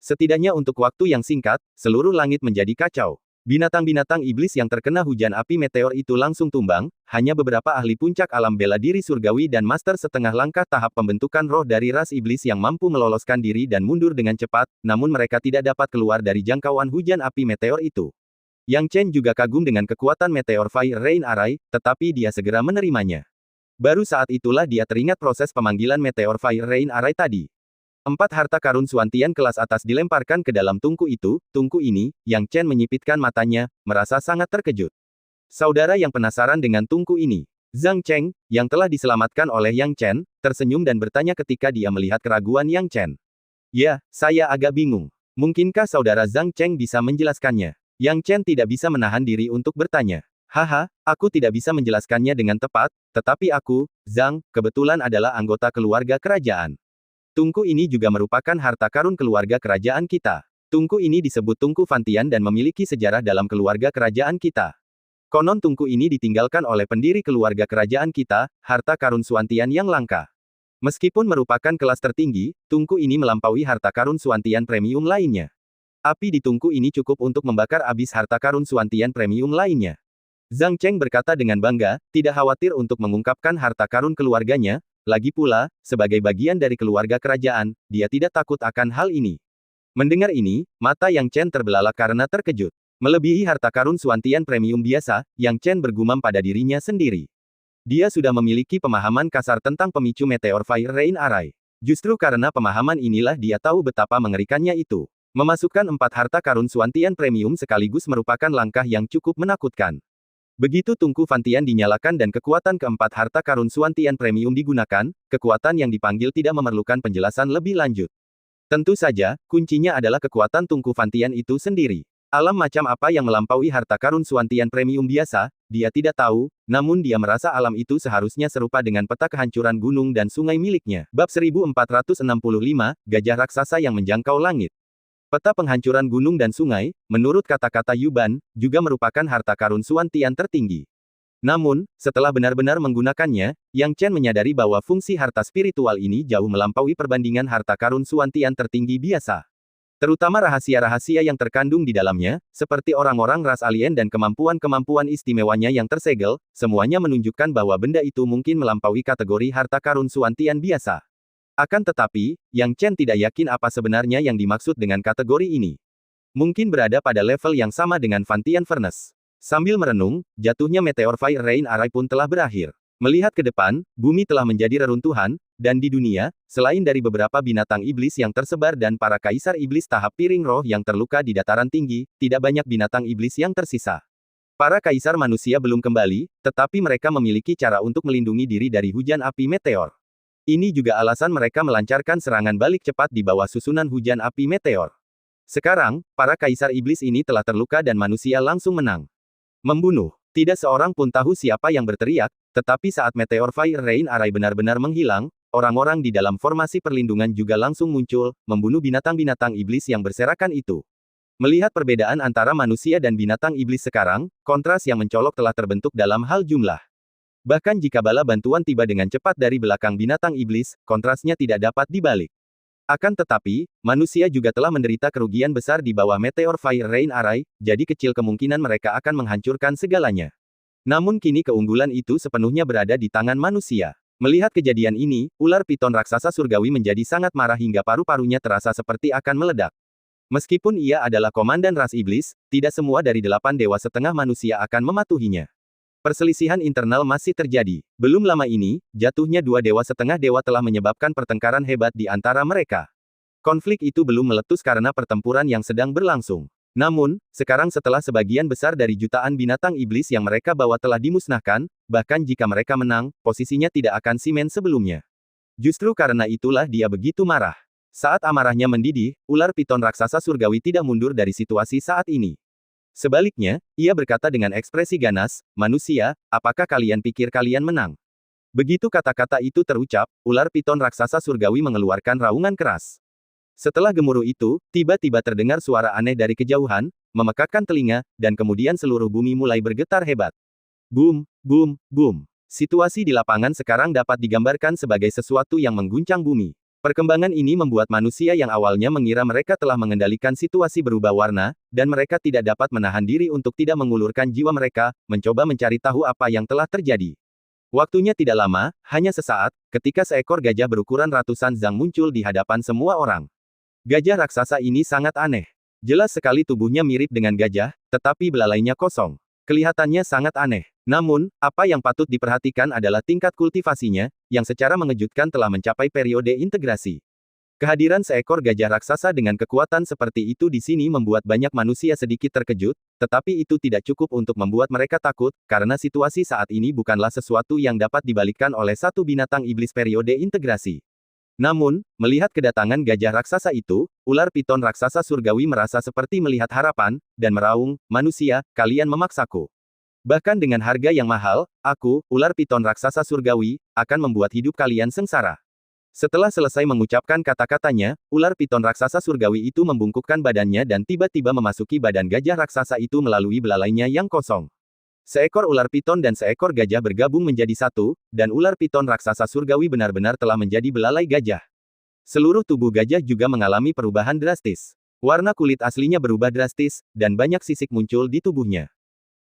Setidaknya untuk waktu yang singkat, seluruh langit menjadi kacau. Binatang-binatang iblis yang terkena hujan api meteor itu langsung tumbang, hanya beberapa ahli puncak alam bela diri surgawi dan master setengah langkah tahap pembentukan roh dari ras iblis yang mampu meloloskan diri dan mundur dengan cepat, namun mereka tidak dapat keluar dari jangkauan hujan api meteor itu. Yang Chen juga kagum dengan kekuatan Meteor Fire Rain Array, tetapi dia segera menerimanya. Baru saat itulah dia teringat proses pemanggilan Meteor Fire Rain Array tadi. 4 harta karun Suantian kelas atas dilemparkan ke dalam tungku itu, tungku ini, Yang Chen menyipitkan matanya, merasa sangat terkejut. Saudara yang penasaran dengan tungku ini. Zhang Cheng, yang telah diselamatkan oleh Yang Chen, tersenyum dan bertanya ketika dia melihat keraguan Yang Chen. Ya, saya agak bingung. Mungkinkah saudara Zhang Cheng bisa menjelaskannya? Yang Chen tidak bisa menahan diri untuk bertanya. Haha, aku tidak bisa menjelaskannya dengan tepat, tetapi aku, Zhang, kebetulan adalah anggota keluarga kerajaan. Tungku ini juga merupakan harta karun keluarga kerajaan kita. Tungku ini disebut Tungku Fantian dan memiliki sejarah dalam keluarga kerajaan kita. Konon tungku ini ditinggalkan oleh pendiri keluarga kerajaan kita, harta karun Suantian yang langka. Meskipun merupakan kelas tertinggi, tungku ini melampaui harta karun Suantian premium lainnya. Api di tungku ini cukup untuk membakar habis harta karun Suantian premium lainnya. Zhang Cheng berkata dengan bangga, tidak khawatir untuk mengungkapkan harta karun keluarganya. Lagi pula, sebagai bagian dari keluarga kerajaan, dia tidak takut akan hal ini. Mendengar ini, mata Yang Chen terbelalak karena terkejut. Melebihi harta karun Suantian premium biasa, Yang Chen bergumam pada dirinya sendiri. Dia sudah memiliki pemahaman kasar tentang pemicu Meteor Fire Rain Array. Justru karena pemahaman inilah dia tahu betapa mengerikannya itu. Memasukkan 4 harta karun Suantian premium sekaligus merupakan langkah yang cukup menakutkan. Begitu tungku Fantian dinyalakan dan kekuatan keempat harta karun Suantian premium digunakan, kekuatan yang dipanggil tidak memerlukan penjelasan lebih lanjut. Tentu saja, kuncinya adalah kekuatan tungku Fantian itu sendiri. Alam macam apa yang melampaui harta karun Suantian premium biasa, dia tidak tahu, namun dia merasa alam itu seharusnya serupa dengan peta kehancuran gunung dan sungai miliknya. Bab 1465, Gajah Raksasa yang Menjangkau Langit. Peta penghancuran gunung dan sungai, menurut kata-kata Yuban, juga merupakan harta karun Suantian tertinggi. Namun, setelah benar-benar menggunakannya, Yang Chen menyadari bahwa fungsi harta spiritual ini jauh melampaui perbandingan harta karun Suantian tertinggi biasa. Terutama rahasia-rahasia yang terkandung di dalamnya, seperti orang-orang ras alien dan kemampuan-kemampuan istimewanya yang tersegel, semuanya menunjukkan bahwa benda itu mungkin melampaui kategori harta karun Suantian biasa. Akan tetapi, Yang Chen tidak yakin apa sebenarnya yang dimaksud dengan kategori ini. Mungkin berada pada level yang sama dengan Fantian Furnace. Sambil merenung, jatuhnya Meteor Fire Rain Array pun telah berakhir. Melihat ke depan, bumi telah menjadi reruntuhan, dan di dunia, selain dari beberapa binatang iblis yang tersebar dan para kaisar iblis tahap piring roh yang terluka di dataran tinggi, tidak banyak binatang iblis yang tersisa. Para kaisar manusia belum kembali, tetapi mereka memiliki cara untuk melindungi diri dari hujan api meteor. Ini juga alasan mereka melancarkan serangan balik cepat di bawah susunan hujan api meteor. Sekarang, para kaisar iblis ini telah terluka dan manusia langsung menang. Membunuh. Tidak seorang pun tahu siapa yang berteriak, tetapi saat Meteor Fire Rain Array benar-benar menghilang, orang-orang di dalam formasi perlindungan juga langsung muncul, membunuh binatang-binatang iblis yang berserakan itu. Melihat perbedaan antara manusia dan binatang iblis sekarang, kontras yang mencolok telah terbentuk dalam hal jumlah. Bahkan jika bala bantuan tiba dengan cepat dari belakang binatang iblis, kontrasnya tidak dapat dibalik. Akan tetapi, manusia juga telah menderita kerugian besar di bawah Meteor Fire Rain Array, jadi kecil kemungkinan mereka akan menghancurkan segalanya. Namun kini keunggulan itu sepenuhnya berada di tangan manusia. Melihat kejadian ini, ular piton raksasa surgawi menjadi sangat marah hingga paru-parunya terasa seperti akan meledak. Meskipun ia adalah komandan ras iblis, tidak semua dari 8 dewa setengah manusia akan mematuhinya. Perselisihan internal masih terjadi. Belum lama ini, jatuhnya 2 dewa setengah dewa telah menyebabkan pertengkaran hebat di antara mereka. Konflik itu belum meletus karena pertempuran yang sedang berlangsung. Namun, sekarang setelah sebagian besar dari jutaan binatang iblis yang mereka bawa telah dimusnahkan, bahkan jika mereka menang, posisinya tidak akan simen sebelumnya. Justru karena itulah dia begitu marah. Saat amarahnya mendidih, ular piton raksasa surgawi tidak mundur dari situasi saat ini. Sebaliknya, ia berkata dengan ekspresi ganas, "Manusia, apakah kalian pikir kalian menang?" Begitu kata-kata itu terucap, ular piton raksasa surgawi mengeluarkan raungan keras. Setelah gemuruh itu, tiba-tiba terdengar suara aneh dari kejauhan, memekakkan telinga, dan kemudian seluruh bumi mulai bergetar hebat. Boom, boom, boom. Situasi di lapangan sekarang dapat digambarkan sebagai sesuatu yang mengguncang bumi. Perkembangan ini membuat manusia yang awalnya mengira mereka telah mengendalikan situasi berubah warna, dan mereka tidak dapat menahan diri untuk tidak mengulurkan jiwa mereka, mencoba mencari tahu apa yang telah terjadi. Waktunya tidak lama, hanya sesaat, ketika seekor gajah berukuran ratusan zang muncul di hadapan semua orang. Gajah raksasa ini sangat aneh. Jelas sekali tubuhnya mirip dengan gajah, tetapi belalainya kosong. Kelihatannya sangat aneh. Namun, apa yang patut diperhatikan adalah tingkat kultivasinya, yang secara mengejutkan telah mencapai periode integrasi. Kehadiran seekor gajah raksasa dengan kekuatan seperti itu di sini membuat banyak manusia sedikit terkejut, tetapi itu tidak cukup untuk membuat mereka takut, karena situasi saat ini bukanlah sesuatu yang dapat dibalikkan oleh satu binatang iblis periode integrasi. Namun, melihat kedatangan gajah raksasa itu, ular piton raksasa surgawi merasa seperti melihat harapan, dan meraung, "Manusia, kalian memaksaku. Bahkan dengan harga yang mahal, aku, ular piton raksasa surgawi, akan membuat hidup kalian sengsara." Setelah selesai mengucapkan kata-katanya, ular piton raksasa surgawi itu membungkukkan badannya dan tiba-tiba memasuki badan gajah raksasa itu melalui belalainya yang kosong. Seekor ular piton dan seekor gajah bergabung menjadi satu, dan ular piton raksasa surgawi benar-benar telah menjadi belalai gajah. Seluruh tubuh gajah juga mengalami perubahan drastis. Warna kulit aslinya berubah drastis, dan banyak sisik muncul di tubuhnya.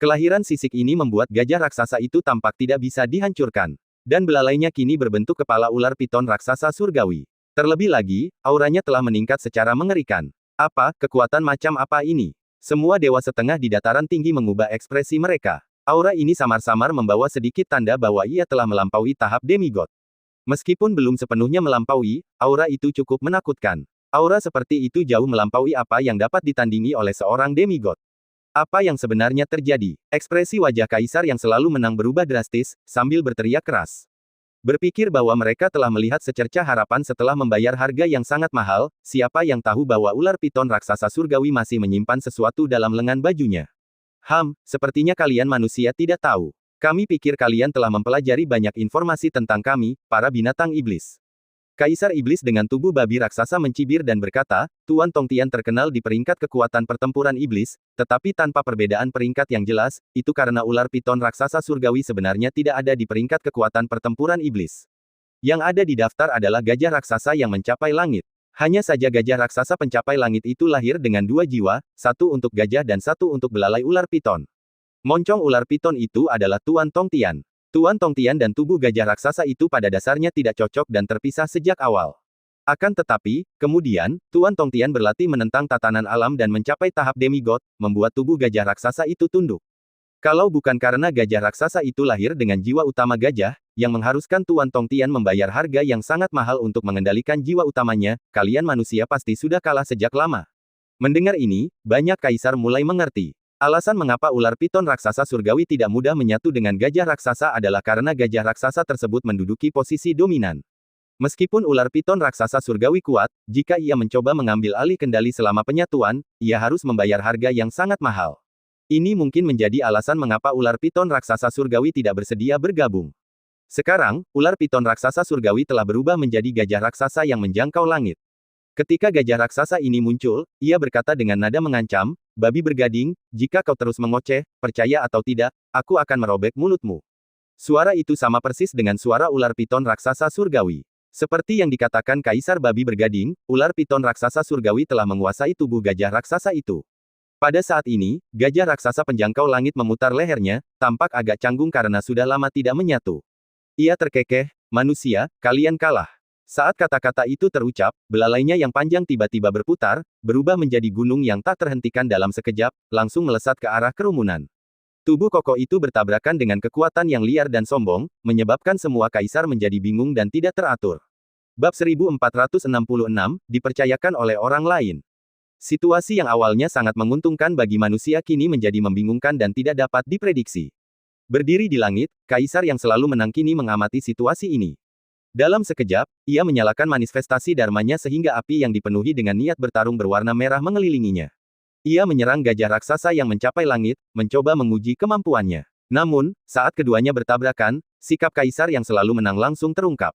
Kelahiran sisik ini membuat gajah raksasa itu tampak tidak bisa dihancurkan. Dan belalainya kini berbentuk kepala ular piton raksasa surgawi. Terlebih lagi, auranya telah meningkat secara mengerikan. Apa, kekuatan macam apa ini? Semua dewa setengah di dataran tinggi mengubah ekspresi mereka. Aura ini samar-samar membawa sedikit tanda bahwa ia telah melampaui tahap demigod. Meskipun belum sepenuhnya melampaui, aura itu cukup menakutkan. Aura seperti itu jauh melampaui apa yang dapat ditandingi oleh seorang demigod. Apa yang sebenarnya terjadi? Ekspresi wajah kaisar yang selalu menang berubah drastis, sambil berteriak keras. Berpikir bahwa mereka telah melihat secercah harapan setelah membayar harga yang sangat mahal, siapa yang tahu bahwa ular piton raksasa surgawi masih menyimpan sesuatu dalam lengan bajunya. Sepertinya kalian manusia tidak tahu. Kami pikir kalian telah mempelajari banyak informasi tentang kami, para binatang iblis. Kaisar iblis dengan tubuh babi raksasa mencibir dan berkata, Tuan Tongtian terkenal di peringkat kekuatan pertempuran iblis, tetapi tanpa perbedaan peringkat yang jelas, itu karena ular piton raksasa surgawi sebenarnya tidak ada di peringkat kekuatan pertempuran iblis. Yang ada di daftar adalah gajah raksasa yang mencapai langit. Hanya saja gajah raksasa pencapai langit itu lahir dengan 2 jiwa, satu untuk gajah dan satu untuk belalai ular piton. Moncong ular piton itu adalah Tuan Tongtian. Tuan Tongtian dan tubuh gajah raksasa itu pada dasarnya tidak cocok dan terpisah sejak awal. Akan tetapi, kemudian, Tuan Tongtian berlatih menentang tatanan alam dan mencapai tahap demigod, membuat tubuh gajah raksasa itu tunduk. Kalau bukan karena gajah raksasa itu lahir dengan jiwa utama gajah, yang mengharuskan Tuan Tongtian membayar harga yang sangat mahal untuk mengendalikan jiwa utamanya, kalian manusia pasti sudah kalah sejak lama. Mendengar ini, banyak kaisar mulai mengerti. Alasan mengapa ular piton raksasa surgawi tidak mudah menyatu dengan gajah raksasa adalah karena gajah raksasa tersebut menduduki posisi dominan. Meskipun ular piton raksasa surgawi kuat, jika ia mencoba mengambil alih kendali selama penyatuan, ia harus membayar harga yang sangat mahal. Ini mungkin menjadi alasan mengapa ular piton raksasa surgawi tidak bersedia bergabung. Sekarang, ular piton raksasa surgawi telah berubah menjadi gajah raksasa yang menjangkau langit. Ketika gajah raksasa ini muncul, ia berkata dengan nada mengancam, "Babi bergading, jika kau terus mengoceh, percaya atau tidak, aku akan merobek mulutmu." Suara itu sama persis dengan suara ular piton raksasa surgawi. Seperti yang dikatakan Kaisar Babi Bergading, ular piton raksasa surgawi telah menguasai tubuh gajah raksasa itu. Pada saat ini, gajah raksasa penjangkau langit memutar lehernya, tampak agak canggung karena sudah lama tidak menyatu. Ia terkekeh, manusia, kalian kalah. Saat kata-kata itu terucap, belalainya yang panjang tiba-tiba berputar, berubah menjadi gunung yang tak terhentikan dalam sekejap, langsung melesat ke arah kerumunan. Tubuh kokoh itu bertabrakan dengan kekuatan yang liar dan sombong, menyebabkan semua kaisar menjadi bingung dan tidak teratur. Bab 1466, dipercayakan oleh orang lain. Situasi yang awalnya sangat menguntungkan bagi manusia kini menjadi membingungkan dan tidak dapat diprediksi. Berdiri di langit, kaisar yang selalu menang kini mengamati situasi ini. Dalam sekejap, ia menyalakan manifestasi dharmanya sehingga api yang dipenuhi dengan niat bertarung berwarna merah mengelilinginya. Ia menyerang gajah raksasa yang mencapai langit, mencoba menguji kemampuannya. Namun, saat keduanya bertabrakan, sikap kaisar yang selalu menang langsung terungkap.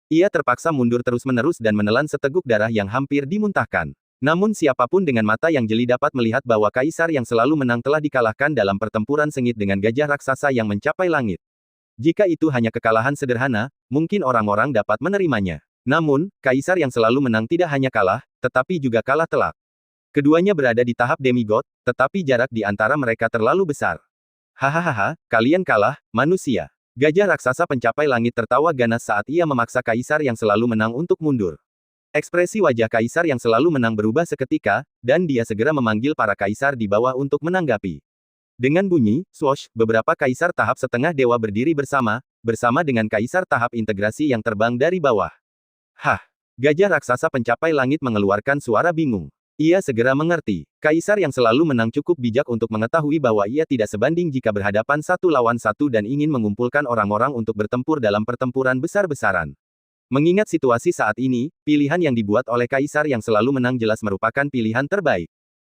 Ia terpaksa mundur terus-menerus dan menelan seteguk darah yang hampir dimuntahkan. Namun siapapun dengan mata yang jeli dapat melihat bahwa kaisar yang selalu menang telah dikalahkan dalam pertempuran sengit dengan gajah raksasa yang mencapai langit. Jika itu hanya kekalahan sederhana, mungkin orang-orang dapat menerimanya. Namun, kaisar yang selalu menang tidak hanya kalah, tetapi juga kalah telak. Keduanya berada di tahap demigod, tetapi jarak di antara mereka terlalu besar. Hahaha, kalian kalah, manusia. Gajah raksasa pencapai langit tertawa ganas saat ia memaksa kaisar yang selalu menang untuk mundur. Ekspresi wajah kaisar yang selalu menang berubah seketika, dan dia segera memanggil para kaisar di bawah untuk menanggapi. Dengan bunyi, swoosh, beberapa kaisar tahap setengah dewa berdiri bersama dengan kaisar tahap integrasi yang terbang dari bawah. Hah! Gajah raksasa pencapai langit mengeluarkan suara bingung. Ia segera mengerti. Kaisar yang selalu menang cukup bijak untuk mengetahui bahwa ia tidak sebanding jika berhadapan satu lawan satu dan ingin mengumpulkan orang-orang untuk bertempur dalam pertempuran besar-besaran. Mengingat situasi saat ini, pilihan yang dibuat oleh kaisar yang selalu menang jelas merupakan pilihan terbaik.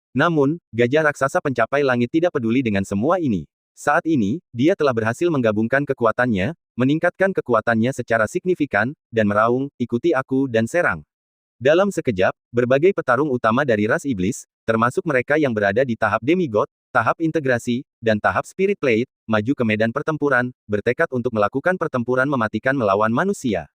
Namun, gajah raksasa pencapai langit tidak peduli dengan semua ini. Saat ini, dia telah berhasil menggabungkan kekuatannya, meningkatkan kekuatannya secara signifikan, dan meraung, ikuti aku dan serang. Dalam sekejap, berbagai petarung utama dari ras iblis, termasuk mereka yang berada di tahap demigod, tahap integrasi, dan tahap spirit plate, maju ke medan pertempuran, bertekad untuk melakukan pertempuran mematikan melawan manusia.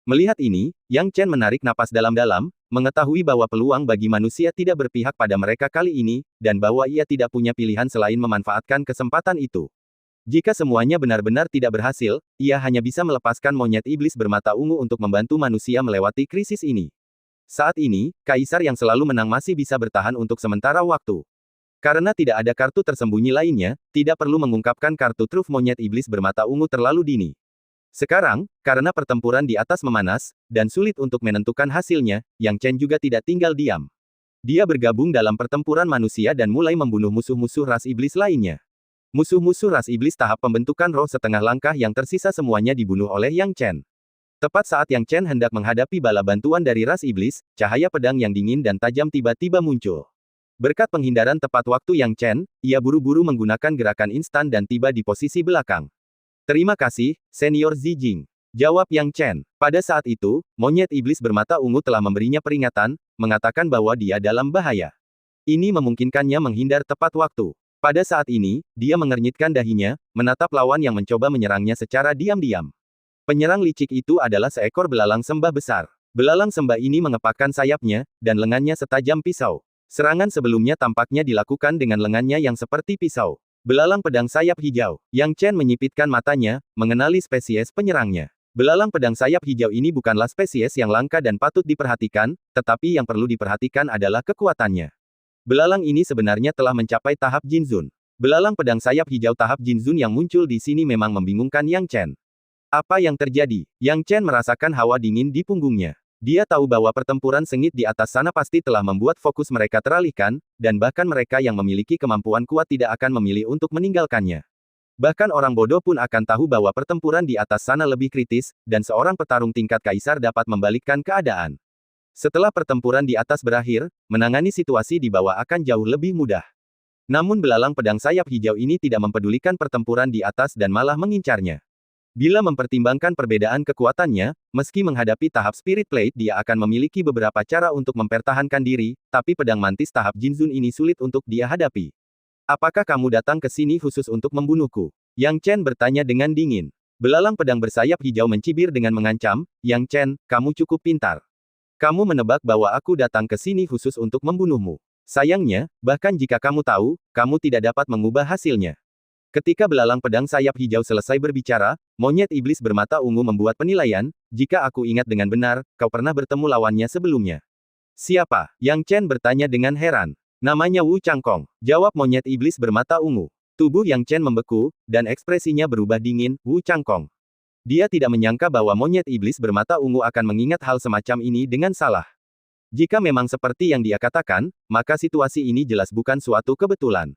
Melihat ini, Yang Chen menarik napas dalam-dalam, mengetahui bahwa peluang bagi manusia tidak berpihak pada mereka kali ini, dan bahwa ia tidak punya pilihan selain memanfaatkan kesempatan itu. Jika semuanya benar-benar tidak berhasil, ia hanya bisa melepaskan monyet iblis bermata ungu untuk membantu manusia melewati krisis ini. Saat ini, kaisar yang selalu menang masih bisa bertahan untuk sementara waktu. Karena tidak ada kartu tersembunyi lainnya, tidak perlu mengungkapkan kartu truf monyet iblis bermata ungu terlalu dini. Sekarang, karena pertempuran di atas memanas, dan sulit untuk menentukan hasilnya, Yang Chen juga tidak tinggal diam. Dia bergabung dalam pertempuran manusia dan mulai membunuh musuh-musuh ras iblis lainnya. Musuh-musuh ras iblis tahap pembentukan roh setengah langkah yang tersisa semuanya dibunuh oleh Yang Chen. Tepat saat Yang Chen hendak menghadapi bala bantuan dari ras iblis, cahaya pedang yang dingin dan tajam tiba-tiba muncul. Berkat penghindaran tepat waktu Yang Chen, ia buru-buru menggunakan gerakan instan dan tiba di posisi belakang. Terima kasih, Senior Zijing. Jawab Yang Chen. Pada saat itu, monyet iblis bermata ungu telah memberinya peringatan, mengatakan bahwa dia dalam bahaya. Ini memungkinkannya menghindar tepat waktu. Pada saat ini, dia mengernyitkan dahinya, menatap lawan yang mencoba menyerangnya secara diam-diam. Penyerang licik itu adalah seekor belalang sembah besar. Belalang sembah ini mengepakkan sayapnya, dan lengannya setajam pisau. Serangan sebelumnya tampaknya dilakukan dengan lengannya yang seperti pisau. Belalang pedang sayap hijau. Yang Chen menyipitkan matanya, mengenali spesies penyerangnya. Belalang pedang sayap hijau ini bukanlah spesies yang langka dan patut diperhatikan, tetapi yang perlu diperhatikan adalah kekuatannya. Belalang ini sebenarnya telah mencapai tahap Jinzun. Belalang pedang sayap hijau tahap Jinzun yang muncul di sini memang membingungkan Yang Chen. Apa yang terjadi? Yang Chen merasakan hawa dingin di punggungnya. Dia tahu bahwa pertempuran sengit di atas sana pasti telah membuat fokus mereka teralihkan, dan bahkan mereka yang memiliki kemampuan kuat tidak akan memilih untuk meninggalkannya. Bahkan orang bodoh pun akan tahu bahwa pertempuran di atas sana lebih kritis, dan seorang petarung tingkat kaisar dapat membalikkan keadaan. Setelah pertempuran di atas berakhir, menangani situasi di bawah akan jauh lebih mudah. Namun belalang pedang sayap hijau ini tidak mempedulikan pertempuran di atas dan malah mengincarnya. Bila mempertimbangkan perbedaan kekuatannya, meski menghadapi tahap Spirit Plate dia akan memiliki beberapa cara untuk mempertahankan diri, tapi pedang mantis tahap Jinzun ini sulit untuk dia hadapi. Apakah kamu datang ke sini khusus untuk membunuhku? Yang Chen bertanya dengan dingin. Belalang pedang bersayap hijau mencibir dengan mengancam, Yang Chen, kamu cukup pintar. Kamu menebak bahwa aku datang ke sini khusus untuk membunuhmu. Sayangnya, bahkan jika kamu tahu, kamu tidak dapat mengubah hasilnya. Ketika belalang pedang sayap hijau selesai berbicara, monyet iblis bermata ungu membuat penilaian, jika aku ingat dengan benar, kau pernah bertemu lawannya sebelumnya. Siapa? Yang Chen bertanya dengan heran. Namanya Wu Changkong, jawab monyet iblis bermata ungu. Tubuh Yang Chen membeku, dan ekspresinya berubah dingin. Wu Changkong. Dia tidak menyangka bahwa monyet iblis bermata ungu akan mengingat hal semacam ini dengan salah. Jika memang seperti yang dia katakan, maka situasi ini jelas bukan suatu kebetulan.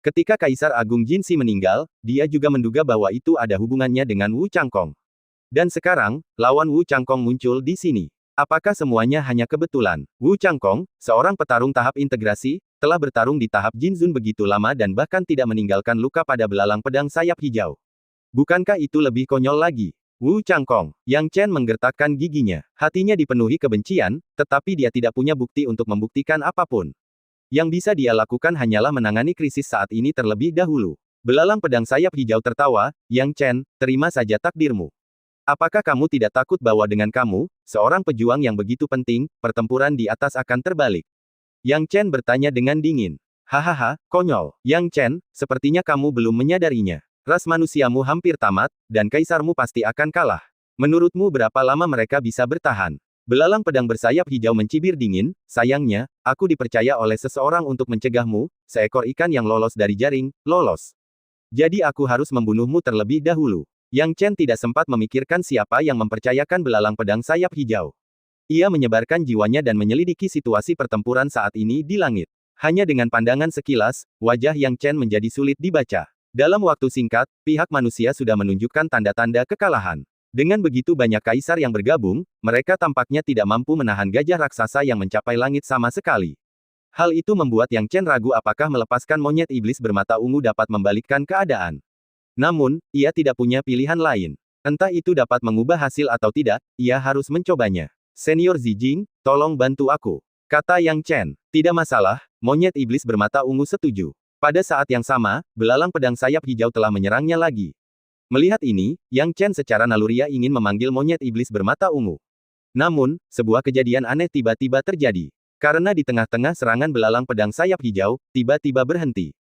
Ketika Kaisar Agung Jinxi meninggal, dia juga menduga bahwa itu ada hubungannya dengan Wu Changkong. Dan sekarang, lawan Wu Changkong muncul di sini. Apakah semuanya hanya kebetulan? Wu Changkong, seorang petarung tahap integrasi, telah bertarung di tahap Jinzun begitu lama dan bahkan tidak meninggalkan luka pada belalang pedang sayap hijau. Bukankah itu lebih konyol lagi? Wu Changkong, Yang Chen menggertakkan giginya. Hatinya dipenuhi kebencian, tetapi dia tidak punya bukti untuk membuktikan apapun. Yang bisa dia lakukan hanyalah menangani krisis saat ini terlebih dahulu. Belalang pedang sayap hijau tertawa, Yang Chen, terima saja takdirmu. Apakah kamu tidak takut bahwa dengan kamu, seorang pejuang yang begitu penting, pertempuran di atas akan terbalik? Yang Chen bertanya dengan dingin. Hahaha, konyol. Yang Chen, sepertinya kamu belum menyadarinya. Ras manusiamu hampir tamat, dan kaisarmu pasti akan kalah. Menurutmu berapa lama mereka bisa bertahan? Belalang pedang bersayap hijau mencibir dingin, sayangnya, aku dipercaya oleh seseorang untuk mencegahmu, seekor ikan yang lolos dari jaring, lolos. Jadi aku harus membunuhmu terlebih dahulu. Yang Chen tidak sempat memikirkan siapa yang mempercayakan belalang pedang sayap hijau. Ia menyebarkan jiwanya dan menyelidiki situasi pertempuran saat ini di langit. Hanya dengan pandangan sekilas, wajah Yang Chen menjadi sulit dibaca. Dalam waktu singkat, pihak manusia sudah menunjukkan tanda-tanda kekalahan. Dengan begitu banyak kaisar yang bergabung, mereka tampaknya tidak mampu menahan gajah raksasa yang mencapai langit sama sekali. Hal itu membuat Yang Chen ragu apakah melepaskan monyet iblis bermata ungu dapat membalikkan keadaan. Namun, ia tidak punya pilihan lain. Entah itu dapat mengubah hasil atau tidak, ia harus mencobanya. Senior Zijing, tolong bantu aku. Kata Yang Chen. Tidak masalah, monyet iblis bermata ungu setuju. Pada saat yang sama, belalang pedang sayap hijau telah menyerangnya lagi. Melihat ini, Yang Chen secara naluriah ingin memanggil monyet iblis bermata ungu. Namun, sebuah kejadian aneh tiba-tiba terjadi. Karena di tengah-tengah serangan belalang pedang sayap hijau, tiba-tiba berhenti.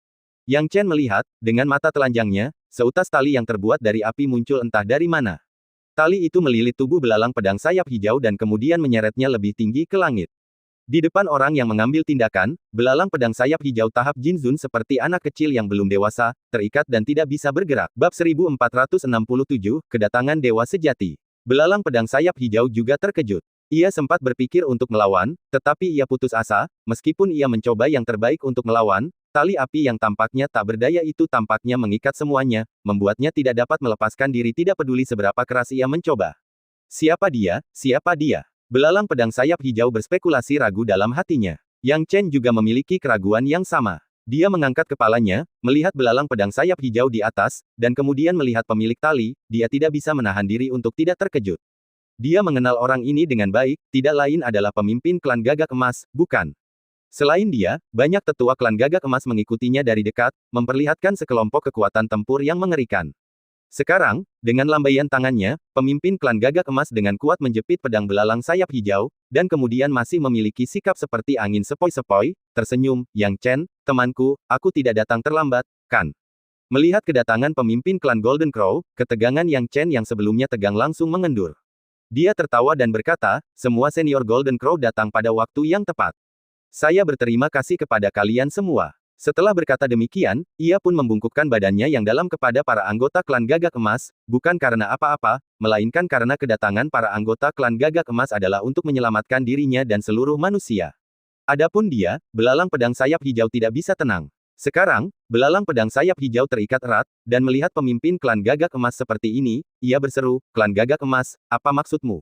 Yang Chen melihat, dengan mata telanjangnya, seutas tali yang terbuat dari api muncul entah dari mana. Tali itu melilit tubuh belalang pedang sayap hijau dan kemudian menyeretnya lebih tinggi ke langit. Di depan orang yang mengambil tindakan, belalang pedang sayap hijau tahap Jinzun seperti anak kecil yang belum dewasa, terikat dan tidak bisa bergerak. Bab 1467, Kedatangan Dewa Sejati. Belalang pedang sayap hijau juga terkejut. Ia sempat berpikir untuk melawan, tetapi ia putus asa, meskipun ia mencoba yang terbaik untuk melawan, tali api yang tampaknya tak berdaya itu tampaknya mengikat semuanya, membuatnya tidak dapat melepaskan diri tidak peduli seberapa keras ia mencoba. Siapa dia? Siapa dia? Belalang pedang sayap hijau berspekulasi ragu dalam hatinya. Yang Chen juga memiliki keraguan yang sama. Dia mengangkat kepalanya, melihat belalang pedang sayap hijau di atas, dan kemudian melihat pemilik tali, dia tidak bisa menahan diri untuk tidak terkejut. Dia mengenal orang ini dengan baik, tidak lain adalah pemimpin klan Gagak Emas, bukan? Selain dia, banyak tetua klan Gagak Emas mengikutinya dari dekat, memperlihatkan sekelompok kekuatan tempur yang mengerikan. Sekarang, dengan lambaian tangannya, pemimpin klan Gagak Emas dengan kuat menjepit pedang belalang sayap hijau, dan kemudian masih memiliki sikap seperti angin sepoi-sepoi, tersenyum, Yang Chen, temanku, aku tidak datang terlambat, kan? Melihat kedatangan pemimpin klan Golden Crow, ketegangan Yang Chen yang sebelumnya tegang langsung mengendur. Dia tertawa dan berkata, semua senior Golden Crow datang pada waktu yang tepat. Saya berterima kasih kepada kalian semua. Setelah berkata demikian, ia pun membungkukkan badannya yang dalam kepada para anggota klan Gagak Emas, bukan karena apa-apa, melainkan karena kedatangan para anggota klan Gagak Emas adalah untuk menyelamatkan dirinya dan seluruh manusia. Adapun dia, belalang pedang sayap hijau tidak bisa tenang. Sekarang, belalang pedang sayap hijau terikat erat, dan melihat pemimpin klan Gagak Emas seperti ini, ia berseru, klan Gagak Emas, apa maksudmu?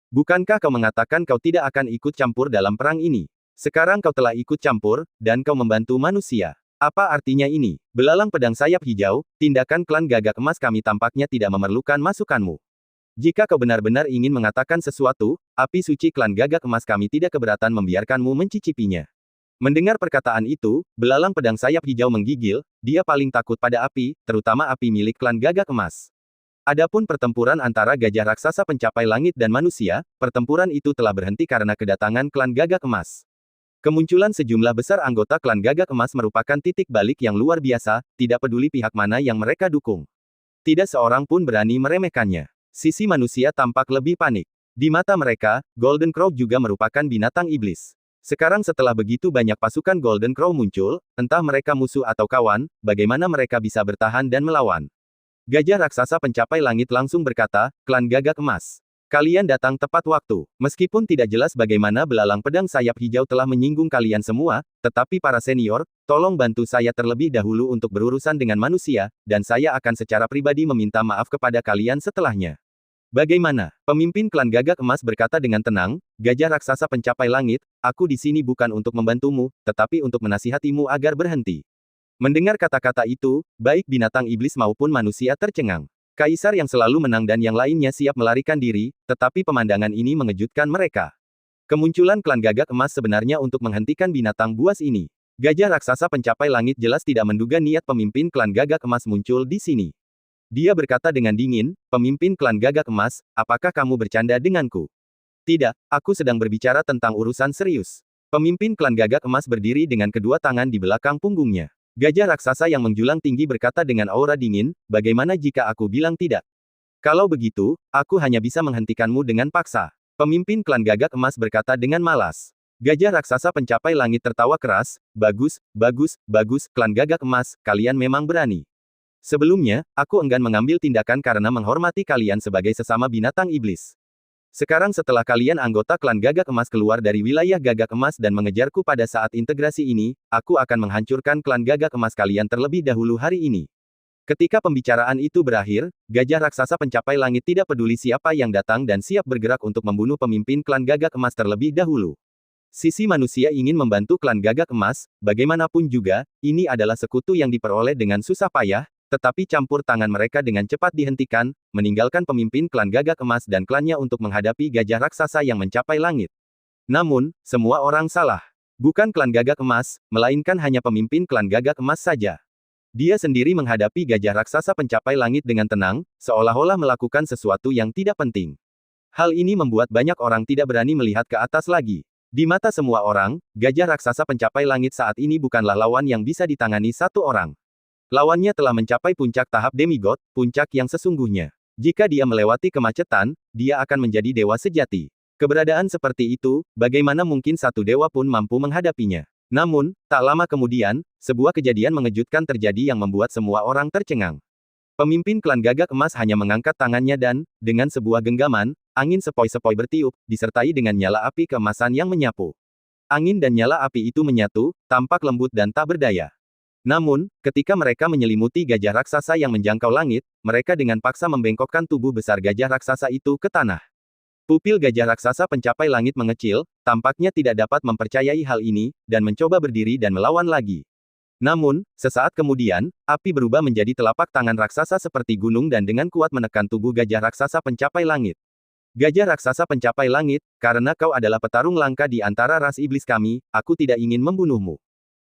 Bukankah kau mengatakan kau tidak akan ikut campur dalam perang ini? Sekarang kau telah ikut campur, dan kau membantu manusia. Apa artinya ini? Belalang pedang sayap hijau, tindakan klan Gagak Emas kami tampaknya tidak memerlukan masukanmu. Jika kau benar-benar ingin mengatakan sesuatu, api suci klan Gagak Emas kami tidak keberatan membiarkanmu mencicipinya. Mendengar perkataan itu, belalang pedang sayap hijau menggigil, dia paling takut pada api, terutama api milik klan Gagak Emas. Adapun pertempuran antara gajah raksasa pencapai langit dan manusia, pertempuran itu telah berhenti karena kedatangan klan Gagak Emas. Kemunculan sejumlah besar anggota klan Gagak Emas merupakan titik balik yang luar biasa, tidak peduli pihak mana yang mereka dukung. Tidak seorang pun berani meremehkannya. Sisi manusia tampak lebih panik. Di mata mereka, Golden Crow juga merupakan binatang iblis. Sekarang setelah begitu banyak pasukan Golden Crow muncul, entah mereka musuh atau kawan, bagaimana mereka bisa bertahan dan melawan? Gajah raksasa pencapai langit langsung berkata, "Klan Gagak Emas. Kalian datang tepat waktu. Meskipun tidak jelas bagaimana belalang pedang sayap hijau telah menyinggung kalian semua, tetapi para senior, tolong bantu saya terlebih dahulu untuk berurusan dengan manusia, dan saya akan secara pribadi meminta maaf kepada kalian setelahnya." Bagaimana? Pemimpin klan Gagak Emas berkata dengan tenang, "Gajah raksasa pencapai langit, aku di sini bukan untuk membantumu, tetapi untuk menasihatimu agar berhenti." Mendengar kata-kata itu, baik binatang iblis maupun manusia tercengang. Kaisar yang selalu menang dan yang lainnya siap melarikan diri, tetapi pemandangan ini mengejutkan mereka. Kemunculan klan Gagak Emas sebenarnya untuk menghentikan binatang buas ini. Gajah raksasa pencapai langit jelas tidak menduga niat pemimpin klan Gagak Emas muncul di sini. Dia berkata dengan dingin, "Pemimpin klan Gagak Emas, apakah kamu bercanda denganku?" "Tidak, aku sedang berbicara tentang urusan serius." Pemimpin klan Gagak Emas berdiri dengan kedua tangan di belakang punggungnya. Gajah raksasa yang menjulang tinggi berkata dengan aura dingin, "Bagaimana jika aku bilang tidak? Kalau begitu, aku hanya bisa menghentikanmu dengan paksa." Pemimpin klan Gagak Emas berkata dengan malas. Gajah raksasa pencapai langit tertawa keras, "Bagus, bagus, bagus, klan Gagak Emas, kalian memang berani. Sebelumnya, aku enggan mengambil tindakan karena menghormati kalian sebagai sesama binatang iblis. Sekarang setelah kalian anggota klan Gagak Emas keluar dari wilayah Gagak Emas dan mengejarku pada saat integrasi ini, aku akan menghancurkan klan Gagak Emas kalian terlebih dahulu hari ini." Ketika pembicaraan itu berakhir, gajah raksasa pencapai langit tidak peduli siapa yang datang dan siap bergerak untuk membunuh pemimpin klan Gagak Emas terlebih dahulu. Sisi manusia ingin membantu klan Gagak Emas, bagaimanapun juga, ini adalah sekutu yang diperoleh dengan susah payah, tetapi campur tangan mereka dengan cepat dihentikan, meninggalkan pemimpin klan Gagak Emas dan klannya untuk menghadapi gajah raksasa yang mencapai langit. Namun, semua orang salah. Bukan klan Gagak Emas, melainkan hanya pemimpin klan Gagak Emas saja. Dia sendiri menghadapi gajah raksasa pencapai langit dengan tenang, seolah-olah melakukan sesuatu yang tidak penting. Hal ini membuat banyak orang tidak berani melihat ke atas lagi. Di mata semua orang, gajah raksasa pencapai langit saat ini bukanlah lawan yang bisa ditangani satu orang. Lawannya telah mencapai puncak tahap demigod, puncak yang sesungguhnya. Jika dia melewati kemacetan, dia akan menjadi dewa sejati. Keberadaan seperti itu, bagaimana mungkin satu dewa pun mampu menghadapinya? Namun, tak lama kemudian, sebuah kejadian mengejutkan terjadi yang membuat semua orang tercengang. Pemimpin klan Gagak Emas hanya mengangkat tangannya dan, dengan sebuah genggaman, angin sepoi-sepoi bertiup, disertai dengan nyala api keemasan yang menyapu. Angin dan nyala api itu menyatu, tampak lembut dan tak berdaya. Namun, ketika mereka menyelimuti gajah raksasa yang menjangkau langit, mereka dengan paksa membengkokkan tubuh besar gajah raksasa itu ke tanah. Pupil gajah raksasa pencapai langit mengecil, tampaknya tidak dapat mempercayai hal ini, dan mencoba berdiri dan melawan lagi. Namun, sesaat kemudian, api berubah menjadi telapak tangan raksasa seperti gunung dan dengan kuat menekan tubuh gajah raksasa pencapai langit. "Gajah raksasa pencapai langit, karena kau adalah petarung langka di antara ras iblis kami, aku tidak ingin membunuhmu.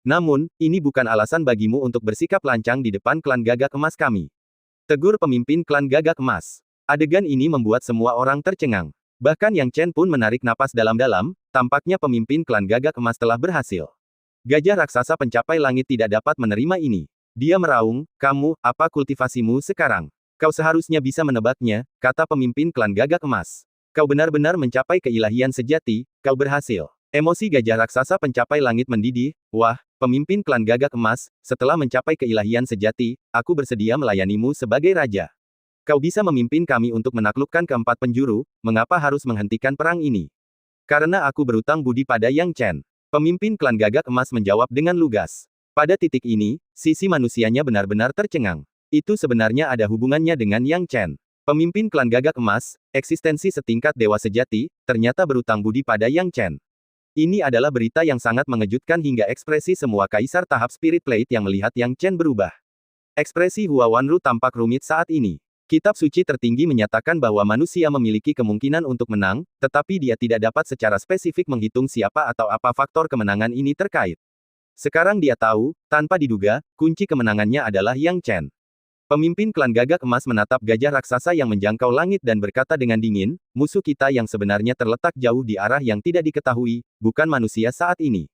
Namun, ini bukan alasan bagimu untuk bersikap lancang di depan klan Gagak Emas kami," tegur pemimpin klan Gagak Emas. Adegan ini membuat semua orang tercengang. Bahkan Yang Chen pun menarik napas dalam-dalam, tampaknya pemimpin klan Gagak Emas telah berhasil. Gajah raksasa pencapai langit tidak dapat menerima ini. Dia meraung, "Kamu, apa kultivasimu sekarang? Kau seharusnya bisa menebaknya," kata pemimpin klan Gagak Emas. "Kau benar-benar mencapai keilahian sejati, kau berhasil." Emosi gajah raksasa pencapai langit mendidih, "Wah, pemimpin klan Gagak Emas, setelah mencapai keilahian sejati, aku bersedia melayanimu sebagai raja. Kau bisa memimpin kami untuk menaklukkan keempat penjuru, mengapa harus menghentikan perang ini?" "Karena aku berutang budi pada Yang Chen." Pemimpin klan Gagak Emas menjawab dengan lugas. Pada titik ini, sisi manusianya benar-benar tercengang. Itu sebenarnya ada hubungannya dengan Yang Chen. Pemimpin klan Gagak Emas, eksistensi setingkat dewa sejati, ternyata berutang budi pada Yang Chen. Ini adalah berita yang sangat mengejutkan hingga ekspresi semua kaisar tahap Spirit Plate yang melihat Yang Chen berubah. Ekspresi Hua Wanru tampak rumit saat ini. Kitab suci tertinggi menyatakan bahwa manusia memiliki kemungkinan untuk menang, tetapi dia tidak dapat secara spesifik menghitung siapa atau apa faktor kemenangan ini terkait. Sekarang dia tahu, tanpa diduga, kunci kemenangannya adalah Yang Chen. Pemimpin klan Gagak Emas menatap gajah raksasa yang menjangkau langit dan berkata dengan dingin, "Musuh kita yang sebenarnya terletak jauh di arah yang tidak diketahui, bukan manusia saat ini.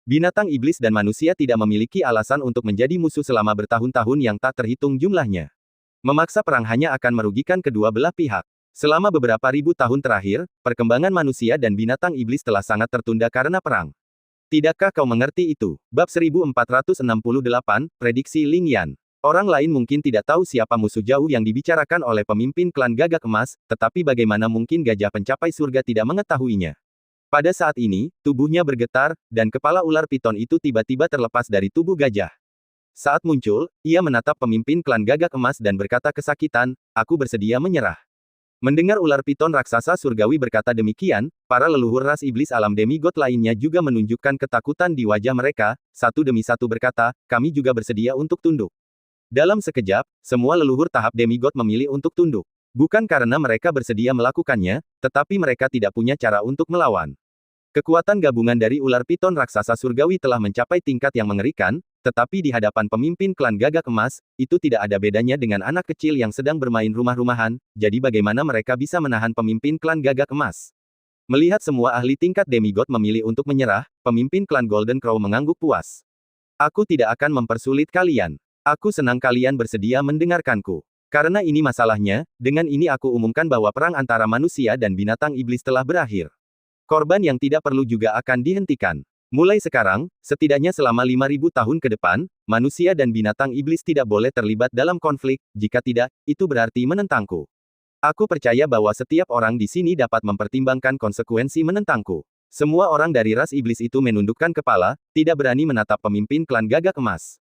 Binatang iblis dan manusia tidak memiliki alasan untuk menjadi musuh selama bertahun-tahun yang tak terhitung jumlahnya. Memaksa perang hanya akan merugikan kedua belah pihak. Selama beberapa ribu tahun terakhir, perkembangan manusia dan binatang iblis telah sangat tertunda karena perang. Tidakkah kau mengerti itu? Bab 1468, Prediksi Ling Yan. Orang lain mungkin tidak tahu siapa musuh jauh yang dibicarakan oleh pemimpin klan Gagak Emas, tetapi bagaimana mungkin gajah pencapai surga tidak mengetahuinya? Pada saat ini, tubuhnya bergetar, dan kepala ular piton itu tiba-tiba terlepas dari tubuh gajah. Saat muncul, ia menatap pemimpin klan Gagak Emas dan berkata kesakitan, "Aku bersedia menyerah." Mendengar ular piton raksasa surgawi berkata demikian, para leluhur ras iblis alam demigod lainnya juga menunjukkan ketakutan di wajah mereka, satu demi satu berkata, "Kami juga bersedia untuk tunduk." Dalam sekejap, semua leluhur tahap demigod memilih untuk tunduk. Bukan karena mereka bersedia melakukannya, tetapi mereka tidak punya cara untuk melawan. Kekuatan gabungan dari ular piton raksasa surgawi telah mencapai tingkat yang mengerikan, tetapi di hadapan pemimpin klan Gagak Emas, itu tidak ada bedanya dengan anak kecil yang sedang bermain rumah-rumahan, jadi bagaimana mereka bisa menahan pemimpin klan Gagak Emas? Melihat semua ahli tingkat demigod memilih untuk menyerah, pemimpin klan Golden Crow mengangguk puas. "Aku tidak akan mempersulit kalian. Aku senang kalian bersedia mendengarkanku. Karena ini masalahnya, dengan ini aku umumkan bahwa perang antara manusia dan binatang iblis telah berakhir. Korban yang tidak perlu juga akan dihentikan. Mulai sekarang, setidaknya selama 5.000 tahun ke depan, manusia dan binatang iblis tidak boleh terlibat dalam konflik, jika tidak, itu berarti menentangku. Aku percaya bahwa setiap orang di sini dapat mempertimbangkan konsekuensi menentangku." Semua orang dari ras iblis itu menundukkan kepala, tidak berani menatap pemimpin klan Gagak Emas.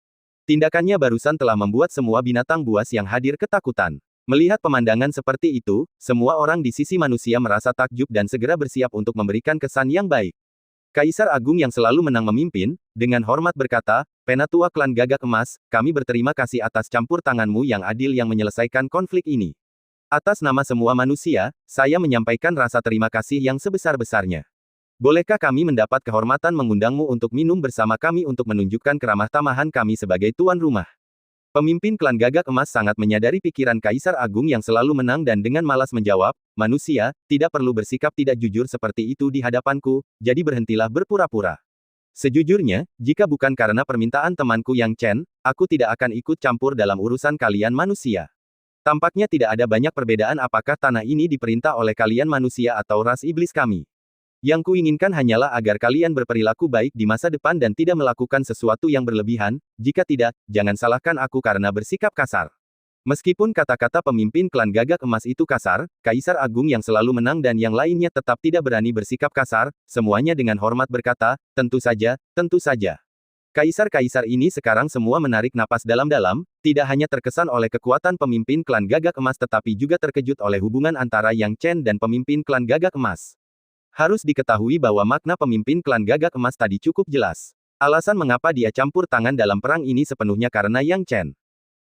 Tindakannya barusan telah membuat semua binatang buas yang hadir ketakutan. Melihat pemandangan seperti itu, semua orang di sisi manusia merasa takjub dan segera bersiap untuk memberikan kesan yang baik. Kaisar Agung yang selalu menang memimpin, dengan hormat berkata, "Penatua klan Gagak Emas, kami berterima kasih atas campur tanganmu yang adil yang menyelesaikan konflik ini. Atas nama semua manusia, saya menyampaikan rasa terima kasih yang sebesar-besarnya. Bolehkah kami mendapat kehormatan mengundangmu untuk minum bersama kami untuk menunjukkan keramah tamahan kami sebagai tuan rumah?" Pemimpin klan Gagak Emas sangat menyadari pikiran Kaisar Agung yang selalu menang dan dengan malas menjawab, "Manusia, tidak perlu bersikap tidak jujur seperti itu di hadapanku, jadi berhentilah berpura-pura. Sejujurnya, jika bukan karena permintaan temanku Yang Chen, aku tidak akan ikut campur dalam urusan kalian manusia. Tampaknya tidak ada banyak perbedaan apakah tanah ini diperintah oleh kalian manusia atau ras iblis kami. Yang kuinginkan hanyalah agar kalian berperilaku baik di masa depan dan tidak melakukan sesuatu yang berlebihan, jika tidak, jangan salahkan aku karena bersikap kasar." Meskipun kata-kata pemimpin klan Gagak Emas itu kasar, Kaisar Agung yang selalu menang dan yang lainnya tetap tidak berani bersikap kasar, semuanya dengan hormat berkata, tentu saja, tentu saja." Kaisar-kaisar ini sekarang semua menarik napas dalam-dalam, tidak hanya terkesan oleh kekuatan pemimpin klan Gagak Emas tetapi juga terkejut oleh hubungan antara Yang Chen dan pemimpin klan Gagak Emas. Harus diketahui bahwa makna pemimpin klan Gagak Emas tadi cukup jelas. Alasan mengapa dia campur tangan dalam perang ini sepenuhnya karena Yang Chen.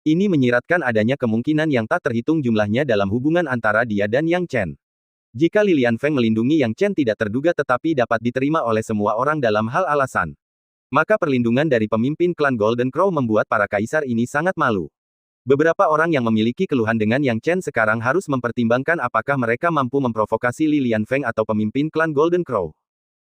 Ini menyiratkan adanya kemungkinan yang tak terhitung jumlahnya dalam hubungan antara dia dan Yang Chen. Jika Lilian Feng melindungi Yang Chen tidak terduga tetapi dapat diterima oleh semua orang dalam hal alasan, maka perlindungan dari pemimpin klan Golden Crow membuat para kaisar ini sangat malu. Beberapa orang yang memiliki keluhan dengan Yang Chen sekarang harus mempertimbangkan apakah mereka mampu memprovokasi Lilian Feng atau pemimpin klan Golden Crow.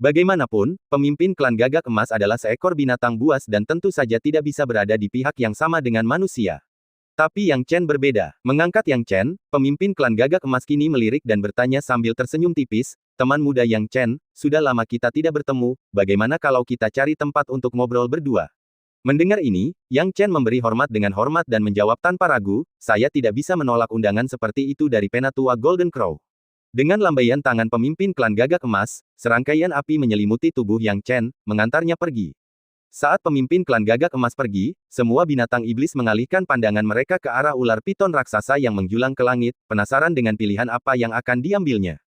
Bagaimanapun, pemimpin klan Gagak Emas adalah seekor binatang buas dan tentu saja tidak bisa berada di pihak yang sama dengan manusia. Tapi Yang Chen berbeda. Mengangkat Yang Chen, pemimpin klan Gagak Emas kini melirik dan bertanya sambil tersenyum tipis, "Teman muda Yang Chen, sudah lama kita tidak bertemu, bagaimana kalau kita cari tempat untuk ngobrol berdua?" Mendengar ini, Yang Chen memberi hormat dengan hormat dan menjawab tanpa ragu, "Saya tidak bisa menolak undangan seperti itu dari Penatua Golden Crow." Dengan lambaian tangan pemimpin klan Gagak Emas, serangkaian api menyelimuti tubuh Yang Chen, mengantarnya pergi. Saat pemimpin klan Gagak Emas pergi, semua binatang iblis mengalihkan pandangan mereka ke arah ular piton raksasa yang menjulang ke langit, penasaran dengan pilihan apa yang akan diambilnya.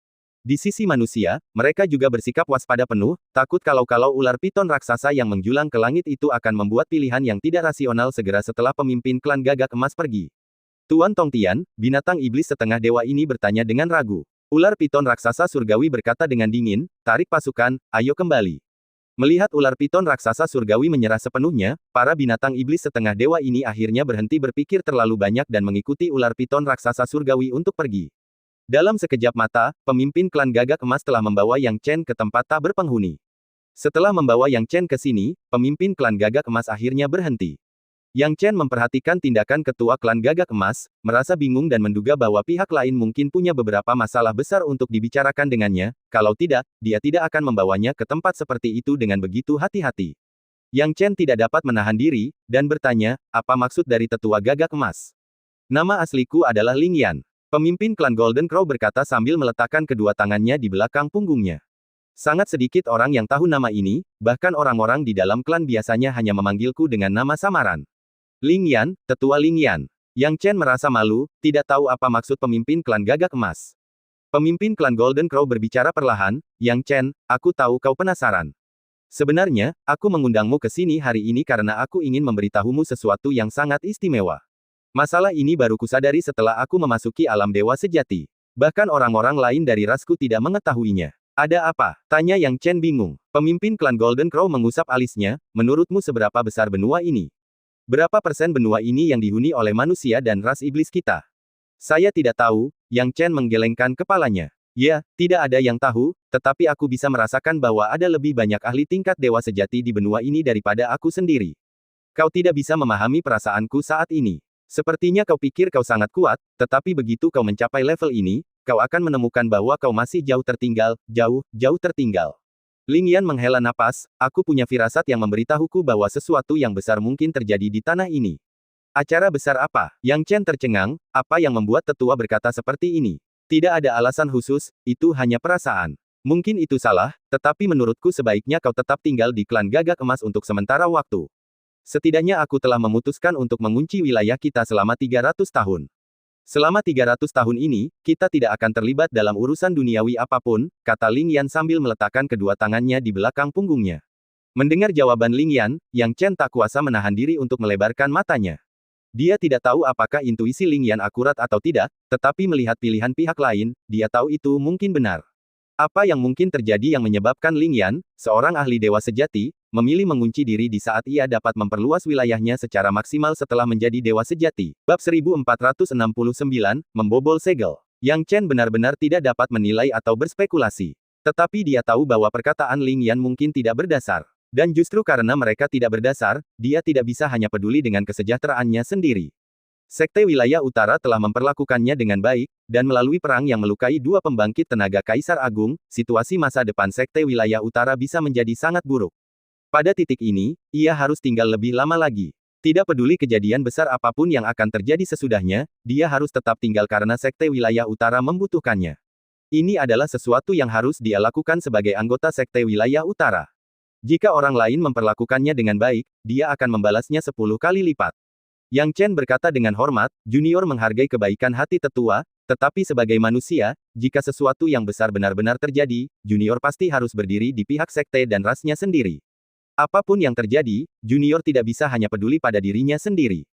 Di sisi manusia, mereka juga bersikap waspada penuh, takut kalau-kalau ular piton raksasa yang menjulang ke langit itu akan membuat pilihan yang tidak rasional segera setelah pemimpin klan Gagak Emas pergi. "Tuan Tongtian, binatang iblis setengah dewa ini bertanya dengan ragu." Ular piton raksasa surgawi berkata dengan dingin, "Tarik pasukan, ayo kembali." Melihat ular piton raksasa surgawi menyerah sepenuhnya, para binatang iblis setengah dewa ini akhirnya berhenti berpikir terlalu banyak dan mengikuti ular piton raksasa surgawi untuk pergi. Dalam sekejap mata, pemimpin klan Gagak Emas telah membawa Yang Chen ke tempat tak berpenghuni. Setelah membawa Yang Chen ke sini, pemimpin klan Gagak Emas akhirnya berhenti. Yang Chen memperhatikan tindakan ketua klan Gagak Emas, merasa bingung dan menduga bahwa pihak lain mungkin punya beberapa masalah besar untuk dibicarakan dengannya, kalau tidak, dia tidak akan membawanya ke tempat seperti itu dengan begitu hati-hati. Yang Chen tidak dapat menahan diri, dan bertanya, apa maksud dari tetua Gagak Emas? Nama asliku adalah Ling Yan. Pemimpin klan Golden Crow berkata sambil meletakkan kedua tangannya di belakang punggungnya. Sangat sedikit orang yang tahu nama ini, bahkan orang-orang di dalam klan biasanya hanya memanggilku dengan nama samaran. Ling Yan, tetua Ling Yan. Yang Chen merasa malu, tidak tahu apa maksud pemimpin klan Gagak Emas. Pemimpin klan Golden Crow berbicara perlahan, Yang Chen, aku tahu kau penasaran. Sebenarnya, aku mengundangmu ke sini hari ini karena aku ingin memberitahumu sesuatu yang sangat istimewa. Masalah ini baru kusadari setelah aku memasuki alam dewa sejati. Bahkan orang-orang lain dari rasku tidak mengetahuinya. Ada apa? Tanya Yang Chen bingung. Pemimpin klan Golden Crow mengusap alisnya, menurutmu seberapa besar benua ini? Berapa persen benua ini yang dihuni oleh manusia dan ras iblis kita? Saya tidak tahu, Yang Chen menggelengkan kepalanya. Ya, tidak ada yang tahu, tetapi aku bisa merasakan bahwa ada lebih banyak ahli tingkat dewa sejati di benua ini daripada aku sendiri. Kau tidak bisa memahami perasaanku saat ini. Sepertinya kau pikir kau sangat kuat, tetapi begitu kau mencapai level ini, kau akan menemukan bahwa kau masih jauh tertinggal, jauh tertinggal. Ling Yan menghela napas, aku punya firasat yang memberitahuku bahwa sesuatu yang besar mungkin terjadi di tanah ini. Acara besar apa? Yang Chen tercengang, apa yang membuat tetua berkata seperti ini? Tidak ada alasan khusus, itu hanya perasaan. Mungkin itu salah, tetapi menurutku sebaiknya kau tetap tinggal di klan Gagak Emas untuk sementara waktu. Setidaknya aku telah memutuskan untuk mengunci wilayah kita selama 300 tahun. Selama 300 tahun ini, kita tidak akan terlibat dalam urusan duniawi apapun, kata Ling Yan sambil meletakkan kedua tangannya di belakang punggungnya. Mendengar jawaban Ling Yan, Yang Chen tak kuasa menahan diri untuk melebarkan matanya. Dia tidak tahu apakah intuisi Ling Yan akurat atau tidak, tetapi melihat pilihan pihak lain, dia tahu itu mungkin benar. Apa yang mungkin terjadi yang menyebabkan Ling Yan, seorang ahli dewa sejati, memilih mengunci diri di saat ia dapat memperluas wilayahnya secara maksimal setelah menjadi dewa sejati. Bab 1469, Membobol Segel. Yang Chen benar-benar tidak dapat menilai atau berspekulasi. Tetapi dia tahu bahwa perkataan Ling Yan mungkin tidak berdasar. Dan justru karena mereka tidak berdasar, dia tidak bisa hanya peduli dengan kesejahteraannya sendiri. Sekte Wilayah Utara telah memperlakukannya dengan baik, dan melalui perang yang melukai dua pembangkit tenaga Kaisar Agung, situasi masa depan Sekte Wilayah Utara bisa menjadi sangat buruk. Pada titik ini, ia harus tinggal lebih lama lagi. Tidak peduli kejadian besar apapun yang akan terjadi sesudahnya, dia harus tetap tinggal karena Sekte Wilayah Utara membutuhkannya. Ini adalah sesuatu yang harus dia lakukan sebagai anggota Sekte Wilayah Utara. Jika orang lain memperlakukannya dengan baik, dia akan membalasnya 10 kali lipat. Yang Chen berkata dengan hormat, junior menghargai kebaikan hati tetua, tetapi sebagai manusia, jika sesuatu yang besar benar-benar terjadi, junior pasti harus berdiri di pihak sekte dan rasnya sendiri. Apapun yang terjadi, junior tidak bisa hanya peduli pada dirinya sendiri.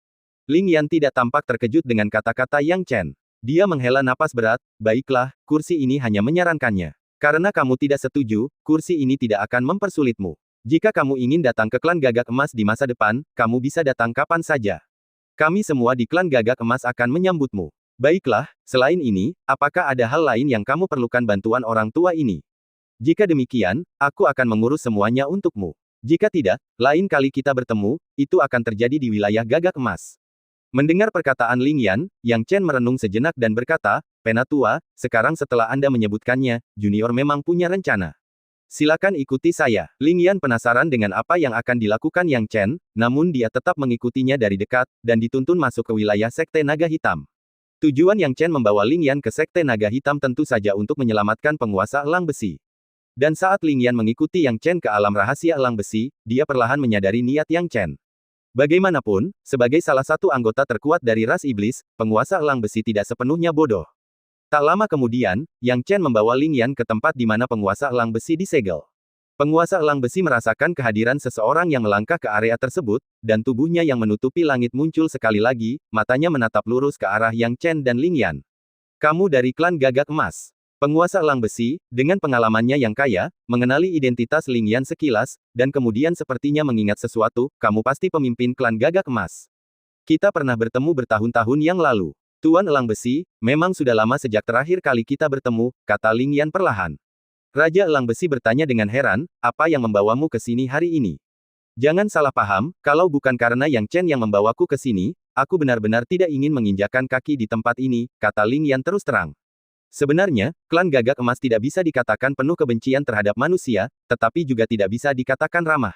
Ling Yan tidak tampak terkejut dengan kata-kata Yang Chen. Dia menghela napas berat, baiklah, kursi ini hanya menyarankannya. Karena kamu tidak setuju, kursi ini tidak akan mempersulitmu. Jika kamu ingin datang ke klan Gagak Emas di masa depan, kamu bisa datang kapan saja. Kami semua di klan Gagak Emas akan menyambutmu. Baiklah, selain ini, apakah ada hal lain yang kamu perlukan bantuan orang tua ini? Jika demikian, aku akan mengurus semuanya untukmu. Jika tidak, lain kali kita bertemu, itu akan terjadi di wilayah Gagak Emas. Mendengar perkataan Ling Yan, Yang Chen merenung sejenak dan berkata, Penatua, sekarang setelah Anda menyebutkannya, junior memang punya rencana. Silakan ikuti saya. Ling Yan penasaran dengan apa yang akan dilakukan Yang Chen, namun dia tetap mengikutinya dari dekat, dan dituntun masuk ke wilayah Sekte Naga Hitam. Tujuan Yang Chen membawa Ling Yan ke Sekte Naga Hitam tentu saja untuk menyelamatkan penguasa Elang Besi. Dan saat Ling Yan mengikuti Yang Chen ke alam rahasia Elang Besi, dia perlahan menyadari niat Yang Chen. Bagaimanapun, sebagai salah satu anggota terkuat dari ras iblis, penguasa Elang Besi tidak sepenuhnya bodoh. Tak lama kemudian, Yang Chen membawa Ling Yan ke tempat di mana penguasa Elang Besi disegel. Penguasa Elang Besi merasakan kehadiran seseorang yang melangkah ke area tersebut, dan tubuhnya yang menutupi langit muncul sekali lagi, matanya menatap lurus ke arah Yang Chen dan Ling Yan. Kamu dari klan Gagak Emas. Penguasa Elang Besi, dengan pengalamannya yang kaya, mengenali identitas Ling Yan sekilas, dan kemudian sepertinya mengingat sesuatu, kamu pasti pemimpin klan Gagak Emas. Kita pernah bertemu bertahun-tahun yang lalu. Tuan Elang Besi, memang sudah lama sejak terakhir kali kita bertemu, kata Ling Yan perlahan. Raja Elang Besi bertanya dengan heran, apa yang membawamu ke sini hari ini? Jangan salah paham, kalau bukan karena Yang Chen yang membawaku ke sini, aku benar-benar tidak ingin menginjakan kaki di tempat ini, kata Ling Yan terus terang. Sebenarnya, klan Gagak Emas tidak bisa dikatakan penuh kebencian terhadap manusia, tetapi juga tidak bisa dikatakan ramah.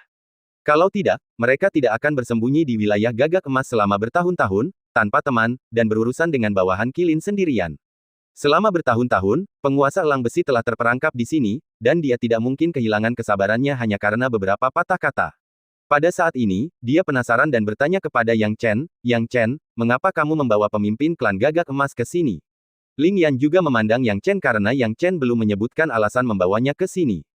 Kalau tidak, mereka tidak akan bersembunyi di wilayah Gagak Emas selama bertahun-tahun, tanpa teman, dan berurusan dengan bawahan Kilin sendirian. Selama bertahun-tahun, penguasa Elang Besi telah terperangkap di sini, dan dia tidak mungkin kehilangan kesabarannya hanya karena beberapa patah kata. Pada saat ini, dia penasaran dan bertanya kepada Yang Chen, mengapa kamu membawa pemimpin klan Gagak Emas ke sini? Ling Yan juga memandang Yang Chen karena Yang Chen belum menyebutkan alasan membawanya ke sini.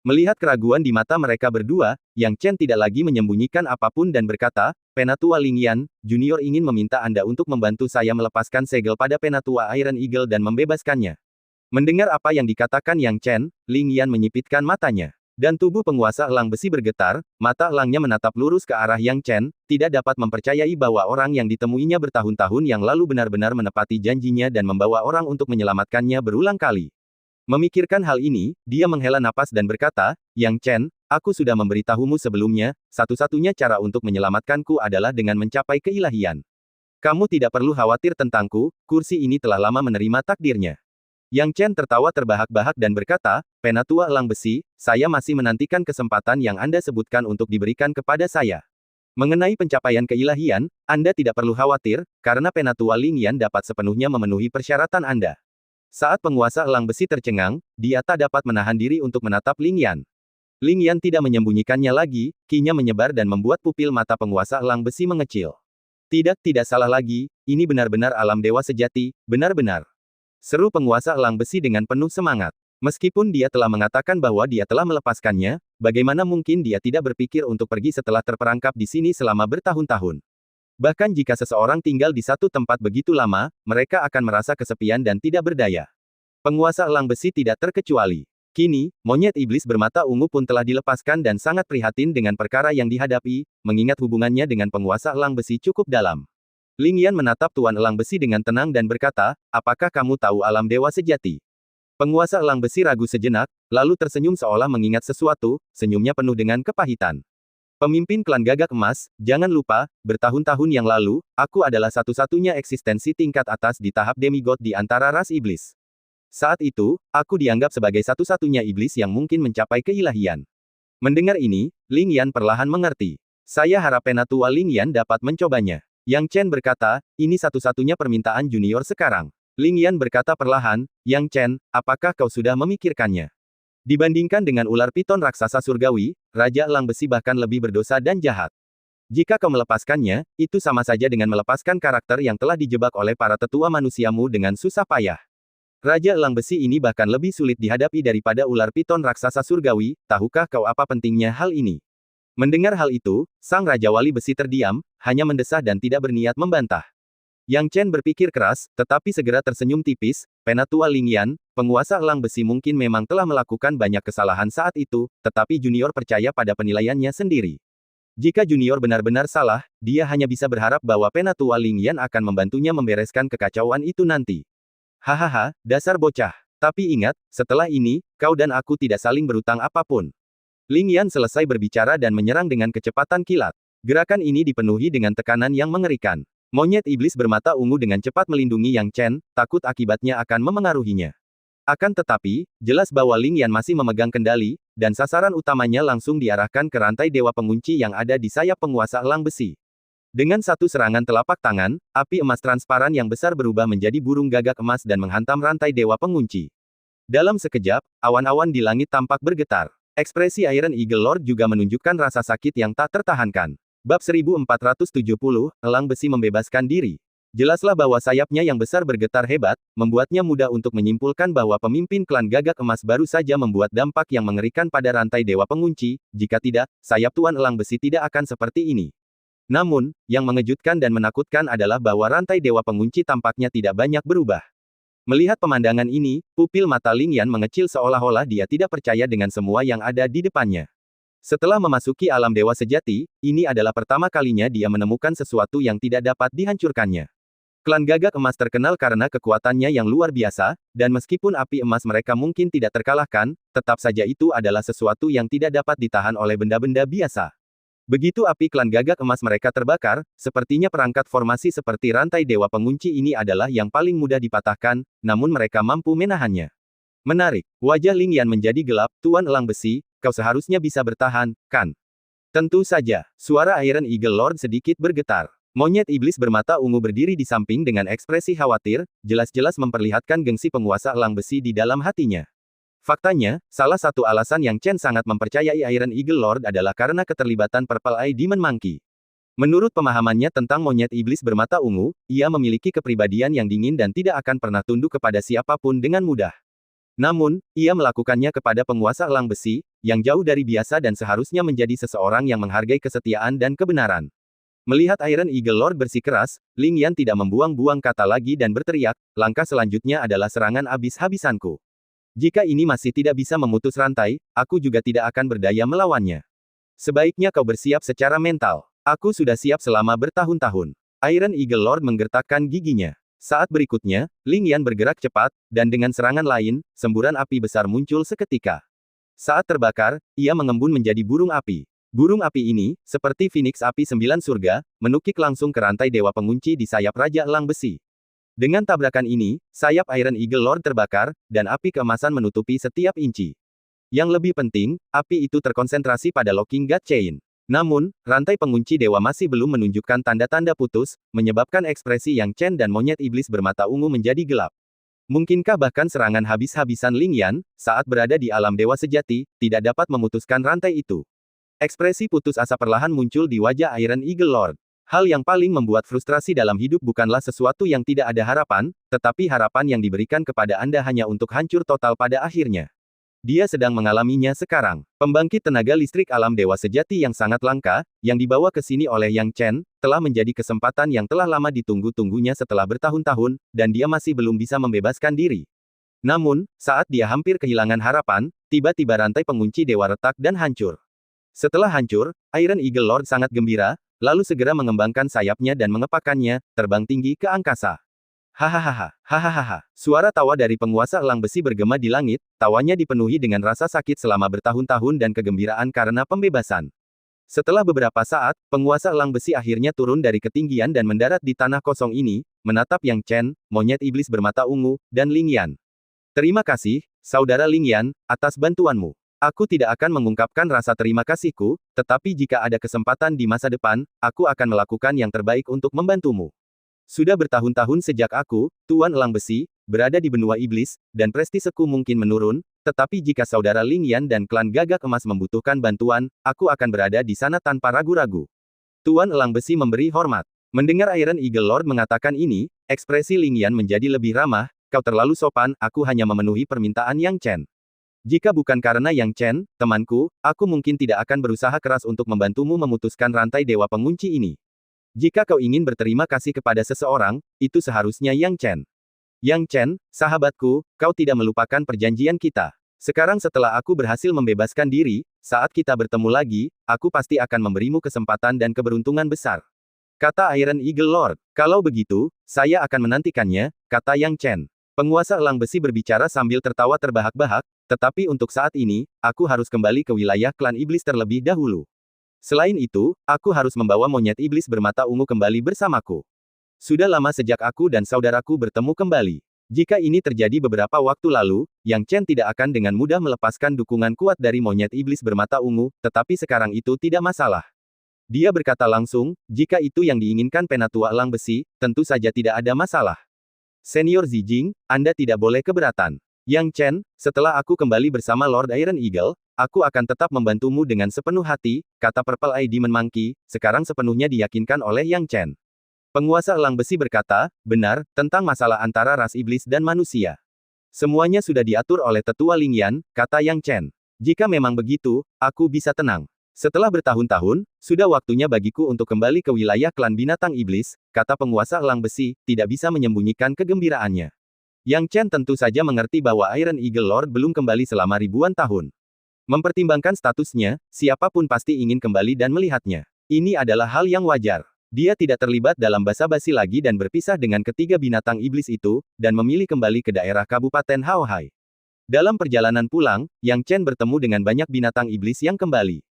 Melihat keraguan di mata mereka berdua, Yang Chen tidak lagi menyembunyikan apapun dan berkata, Penatua Ling Yan, Junior ingin meminta Anda untuk membantu saya melepaskan segel pada Penatua Iron Eagle dan membebaskannya. Mendengar apa yang dikatakan Yang Chen, Ling Yan menyipitkan matanya. Dan tubuh penguasa elang besi bergetar, mata elangnya menatap lurus ke arah Yang Chen, tidak dapat mempercayai bahwa orang yang ditemuinya bertahun-tahun yang lalu benar-benar menepati janjinya dan membawa orang untuk menyelamatkannya berulang kali. Memikirkan hal ini, dia menghela napas dan berkata, Yang Chen, aku sudah memberitahumu sebelumnya, satu-satunya cara untuk menyelamatkanku adalah dengan mencapai keilahian. Kamu tidak perlu khawatir tentangku, kursi ini telah lama menerima takdirnya. Yang Chen tertawa terbahak-bahak dan berkata, Penatua Elang Besi, saya masih menantikan kesempatan yang Anda sebutkan untuk diberikan kepada saya. Mengenai pencapaian keilahian, Anda tidak perlu khawatir, karena Penatua Ling Yan dapat sepenuhnya memenuhi persyaratan Anda. Saat penguasa Elang Besi tercengang, dia tak dapat menahan diri untuk menatap Ling Yan. Ling Yan tidak menyembunyikannya lagi, kinya menyebar dan membuat pupil mata penguasa Elang Besi mengecil. Tidak salah lagi, ini benar-benar alam dewa sejati, benar-benar. Seru penguasa Elang Besi dengan penuh semangat. Meskipun dia telah mengatakan bahwa dia telah melepaskannya, bagaimana mungkin dia tidak berpikir untuk pergi setelah terperangkap di sini selama bertahun-tahun. Bahkan jika seseorang tinggal di satu tempat begitu lama, mereka akan merasa kesepian dan tidak berdaya. Penguasa Elang Besi tidak terkecuali. Kini, monyet iblis bermata ungu pun telah dilepaskan dan sangat prihatin dengan perkara yang dihadapi, mengingat hubungannya dengan penguasa Elang Besi cukup dalam. Ling Yan menatap Tuan Elang Besi dengan tenang dan berkata, apakah kamu tahu alam dewa sejati? Penguasa Elang Besi ragu sejenak, lalu tersenyum seolah mengingat sesuatu, senyumnya penuh dengan kepahitan. Pemimpin klan Gagak Emas, jangan lupa, bertahun-tahun yang lalu, aku adalah satu-satunya eksistensi tingkat atas di tahap demigod di antara ras iblis. Saat itu, aku dianggap sebagai satu-satunya iblis yang mungkin mencapai keilahian. Mendengar ini, Ling Yan perlahan mengerti. Saya harap Penatua Ling Yan dapat mencobanya. Yang Chen berkata, ini satu-satunya permintaan junior sekarang. Ling Yan berkata perlahan, Yang Chen, apakah kau sudah memikirkannya? Dibandingkan dengan ular piton raksasa surgawi, Raja Elang Besi bahkan lebih berdosa dan jahat. Jika kau melepaskannya, itu sama saja dengan melepaskan karakter yang telah dijebak oleh para tetua manusiamu dengan susah payah. Raja Elang Besi ini bahkan lebih sulit dihadapi daripada ular piton raksasa surgawi, tahukah kau apa pentingnya hal ini? Mendengar hal itu, sang Raja Wali Besi terdiam, hanya mendesah dan tidak berniat membantah. Yang Chen berpikir keras, tetapi segera tersenyum tipis, Penatua Ling Yan, penguasa Elang Besi mungkin memang telah melakukan banyak kesalahan saat itu, tetapi junior percaya pada penilaiannya sendiri. Jika junior benar-benar salah, dia hanya bisa berharap bahwa Penatua Ling Yan akan membantunya membereskan kekacauan itu nanti. Hahaha, dasar bocah. Tapi ingat, setelah ini, kau dan aku tidak saling berutang apapun. Ling Yan selesai berbicara dan menyerang dengan kecepatan kilat. Gerakan ini dipenuhi dengan tekanan yang mengerikan. Monyet iblis bermata ungu dengan cepat melindungi Yang Chen, takut akibatnya akan memengaruhinya. Akan tetapi, jelas bahwa Ling Yan masih memegang kendali, dan sasaran utamanya langsung diarahkan ke rantai dewa pengunci yang ada di sayap penguasa Elang Besi. Dengan satu serangan telapak tangan, api emas transparan yang besar berubah menjadi burung gagak emas dan menghantam rantai dewa pengunci. Dalam sekejap, awan-awan di langit tampak bergetar. Ekspresi Iron Eagle Lord juga menunjukkan rasa sakit yang tak tertahankan. Bab 1470, Elang Besi membebaskan diri. Jelaslah bahwa sayapnya yang besar bergetar hebat, membuatnya mudah untuk menyimpulkan bahwa pemimpin klan Gagak Emas baru saja membuat dampak yang mengerikan pada rantai dewa pengunci, jika tidak, sayap Tuan Elang Besi tidak akan seperti ini. Namun, yang mengejutkan dan menakutkan adalah bahwa rantai dewa pengunci tampaknya tidak banyak berubah. Melihat pemandangan ini, pupil mata Ling Yan mengecil seolah-olah dia tidak percaya dengan semua yang ada di depannya. Setelah memasuki alam dewa sejati, ini adalah pertama kalinya dia menemukan sesuatu yang tidak dapat dihancurkannya. Klan Gagak Emas terkenal karena kekuatannya yang luar biasa, dan meskipun api emas mereka mungkin tidak terkalahkan, tetap saja itu adalah sesuatu yang tidak dapat ditahan oleh benda-benda biasa. Begitu api klan Gagak Emas mereka terbakar, sepertinya perangkat formasi seperti rantai dewa pengunci ini adalah yang paling mudah dipatahkan, namun mereka mampu menahannya. Menarik, wajah Ling Yan menjadi gelap, Tuan Elang Besi, kau seharusnya bisa bertahan, kan? Tentu saja, suara Iron Eagle Lord sedikit bergetar. Monyet iblis bermata ungu berdiri di samping dengan ekspresi khawatir, jelas-jelas memperlihatkan gengsi penguasa elang besi di dalam hatinya. Faktanya, salah satu alasan yang Chen sangat mempercayai Iron Eagle Lord adalah karena keterlibatan Purple Eye Demon Monkey. Menurut pemahamannya tentang monyet iblis bermata ungu, ia memiliki kepribadian yang dingin dan tidak akan pernah tunduk kepada siapapun dengan mudah. Namun, ia melakukannya kepada penguasa elang besi, yang jauh dari biasa dan seharusnya menjadi seseorang yang menghargai kesetiaan dan kebenaran. Melihat Iron Eagle Lord bersikeras, Ling Yan tidak membuang-buang kata lagi dan berteriak, langkah selanjutnya adalah serangan habis-habisanku. Jika ini masih tidak bisa memutus rantai, aku juga tidak akan berdaya melawannya. Sebaiknya kau bersiap secara mental. Aku sudah siap selama bertahun-tahun. Iron Eagle Lord menggertakkan giginya. Saat berikutnya, Ling Yan bergerak cepat, dan dengan serangan lain, semburan api besar muncul seketika. Saat terbakar, ia mengembun menjadi burung api. Burung api ini, seperti Phoenix api 9 surga, menukik langsung ke rantai dewa pengunci di sayap Raja Elang Besi. Dengan tabrakan ini, sayap Iron Eagle Lord terbakar, dan api keemasan menutupi setiap inci. Yang lebih penting, api itu terkonsentrasi pada Locking God Chain. Namun, rantai pengunci dewa masih belum menunjukkan tanda-tanda putus, menyebabkan ekspresi Yang Chen dan monyet iblis bermata ungu menjadi gelap. Mungkinkah bahkan serangan habis-habisan Ling Yan, saat berada di alam dewa sejati, tidak dapat memutuskan rantai itu? Ekspresi putus asa perlahan muncul di wajah Iron Eagle Lord. Hal yang paling membuat frustrasi dalam hidup bukanlah sesuatu yang tidak ada harapan, tetapi harapan yang diberikan kepada Anda hanya untuk hancur total pada akhirnya. Dia sedang mengalaminya sekarang. Pembangkit tenaga listrik alam dewa sejati yang sangat langka, yang dibawa ke sini oleh Yang Chen, telah menjadi kesempatan yang telah lama ditunggu-tunggunya setelah bertahun-tahun, dan dia masih belum bisa membebaskan diri. Namun, saat dia hampir kehilangan harapan, tiba-tiba rantai pengunci dewa retak dan hancur. Setelah hancur, Iron Eagle Lord sangat gembira, lalu segera mengembangkan sayapnya dan mengepakkannya, terbang tinggi ke angkasa. Hahaha, hahaha. Suara tawa dari penguasa elang besi bergema di langit, tawanya dipenuhi dengan rasa sakit selama bertahun-tahun dan kegembiraan karena pembebasan. Setelah beberapa saat, penguasa elang besi akhirnya turun dari ketinggian dan mendarat di tanah kosong ini, menatap Yang Chen, monyet iblis bermata ungu, dan Ling Yan. Terima kasih, saudara Ling Yan, atas bantuanmu. Aku tidak akan mengungkapkan rasa terima kasihku, tetapi jika ada kesempatan di masa depan, aku akan melakukan yang terbaik untuk membantumu. Sudah bertahun-tahun sejak aku, Tuan Elang Besi, berada di benua iblis, dan prestiseku mungkin menurun, tetapi jika saudara Ling Yan dan klan Gagak Emas membutuhkan bantuan, aku akan berada di sana tanpa ragu-ragu. Tuan Elang Besi memberi hormat. Mendengar Iron Eagle Lord mengatakan ini, ekspresi Ling Yan menjadi lebih ramah, kau terlalu sopan, aku hanya memenuhi permintaan Yang Chen. Jika bukan karena Yang Chen, temanku, aku mungkin tidak akan berusaha keras untuk membantumu memutuskan rantai dewa pengunci ini. Jika kau ingin berterima kasih kepada seseorang, itu seharusnya Yang Chen. Yang Chen, sahabatku, kau tidak melupakan perjanjian kita. Sekarang setelah aku berhasil membebaskan diri, saat kita bertemu lagi, aku pasti akan memberimu kesempatan dan keberuntungan besar. Kata Iron Eagle Lord. Kalau begitu, saya akan menantikannya, kata Yang Chen. Penguasa elang besi berbicara sambil tertawa terbahak-bahak, tetapi untuk saat ini, aku harus kembali ke wilayah klan iblis terlebih dahulu. Selain itu, aku harus membawa monyet iblis bermata ungu kembali bersamaku. Sudah lama sejak aku dan saudaraku bertemu kembali. Jika ini terjadi beberapa waktu lalu, Yang Chen tidak akan dengan mudah melepaskan dukungan kuat dari monyet iblis bermata ungu, tetapi sekarang itu tidak masalah. Dia berkata langsung, jika itu yang diinginkan penatua elang besi, tentu saja tidak ada masalah. Senior Zijing, Anda tidak boleh keberatan. Yang Chen, setelah aku kembali bersama Lord Iron Eagle, aku akan tetap membantumu dengan sepenuh hati, kata Purple Eye Demon Monkey, sekarang sepenuhnya diyakinkan oleh Yang Chen. Penguasa elang besi berkata, benar, tentang masalah antara ras iblis dan manusia. Semuanya sudah diatur oleh tetua Ling Yan, kata Yang Chen. Jika memang begitu, aku bisa tenang. Setelah bertahun-tahun, sudah waktunya bagiku untuk kembali ke wilayah klan binatang iblis, kata penguasa elang besi, tidak bisa menyembunyikan kegembiraannya. Yang Chen tentu saja mengerti bahwa Iron Eagle Lord belum kembali selama ribuan tahun. Mempertimbangkan statusnya, siapapun pasti ingin kembali dan melihatnya. Ini adalah hal yang wajar. Dia tidak terlibat dalam basa-basi lagi dan berpisah dengan ketiga binatang iblis itu, dan memilih kembali ke daerah Kabupaten Haohai. Dalam perjalanan pulang, Yang Chen bertemu dengan banyak binatang iblis yang kembali.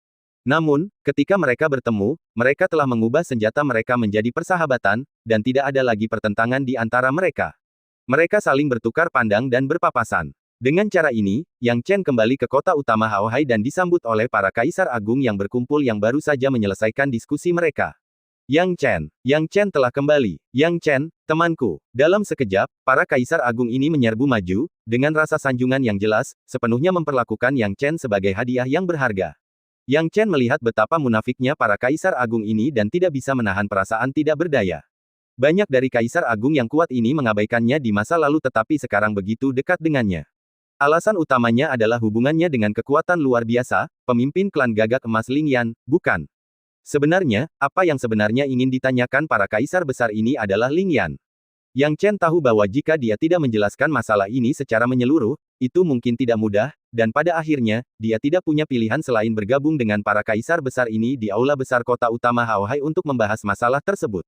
Namun, ketika mereka bertemu, mereka telah mengubah senjata mereka menjadi persahabatan, dan tidak ada lagi pertentangan di antara mereka. Mereka saling bertukar pandang dan berpapasan. Dengan cara ini, Yang Chen kembali ke kota utama Haohai dan disambut oleh para kaisar agung yang berkumpul yang baru saja menyelesaikan diskusi mereka. Yang Chen telah kembali. Yang Chen, temanku. Dalam sekejap, para kaisar agung ini menyerbu maju, dengan rasa sanjungan yang jelas, sepenuhnya memperlakukan Yang Chen sebagai hadiah yang berharga. Yang Chen melihat betapa munafiknya para kaisar agung ini dan tidak bisa menahan perasaan tidak berdaya. Banyak dari kaisar agung yang kuat ini mengabaikannya di masa lalu tetapi sekarang begitu dekat dengannya. Alasan utamanya adalah hubungannya dengan kekuatan luar biasa, pemimpin klan gagak emas Lingyan, bukan? Sebenarnya, apa yang sebenarnya ingin ditanyakan para kaisar besar ini adalah Lingyan. Yang Chen tahu bahwa jika dia tidak menjelaskan masalah ini secara menyeluruh, itu mungkin tidak mudah, dan pada akhirnya, dia tidak punya pilihan selain bergabung dengan para kaisar besar ini di aula besar kota utama Haohai untuk membahas masalah tersebut.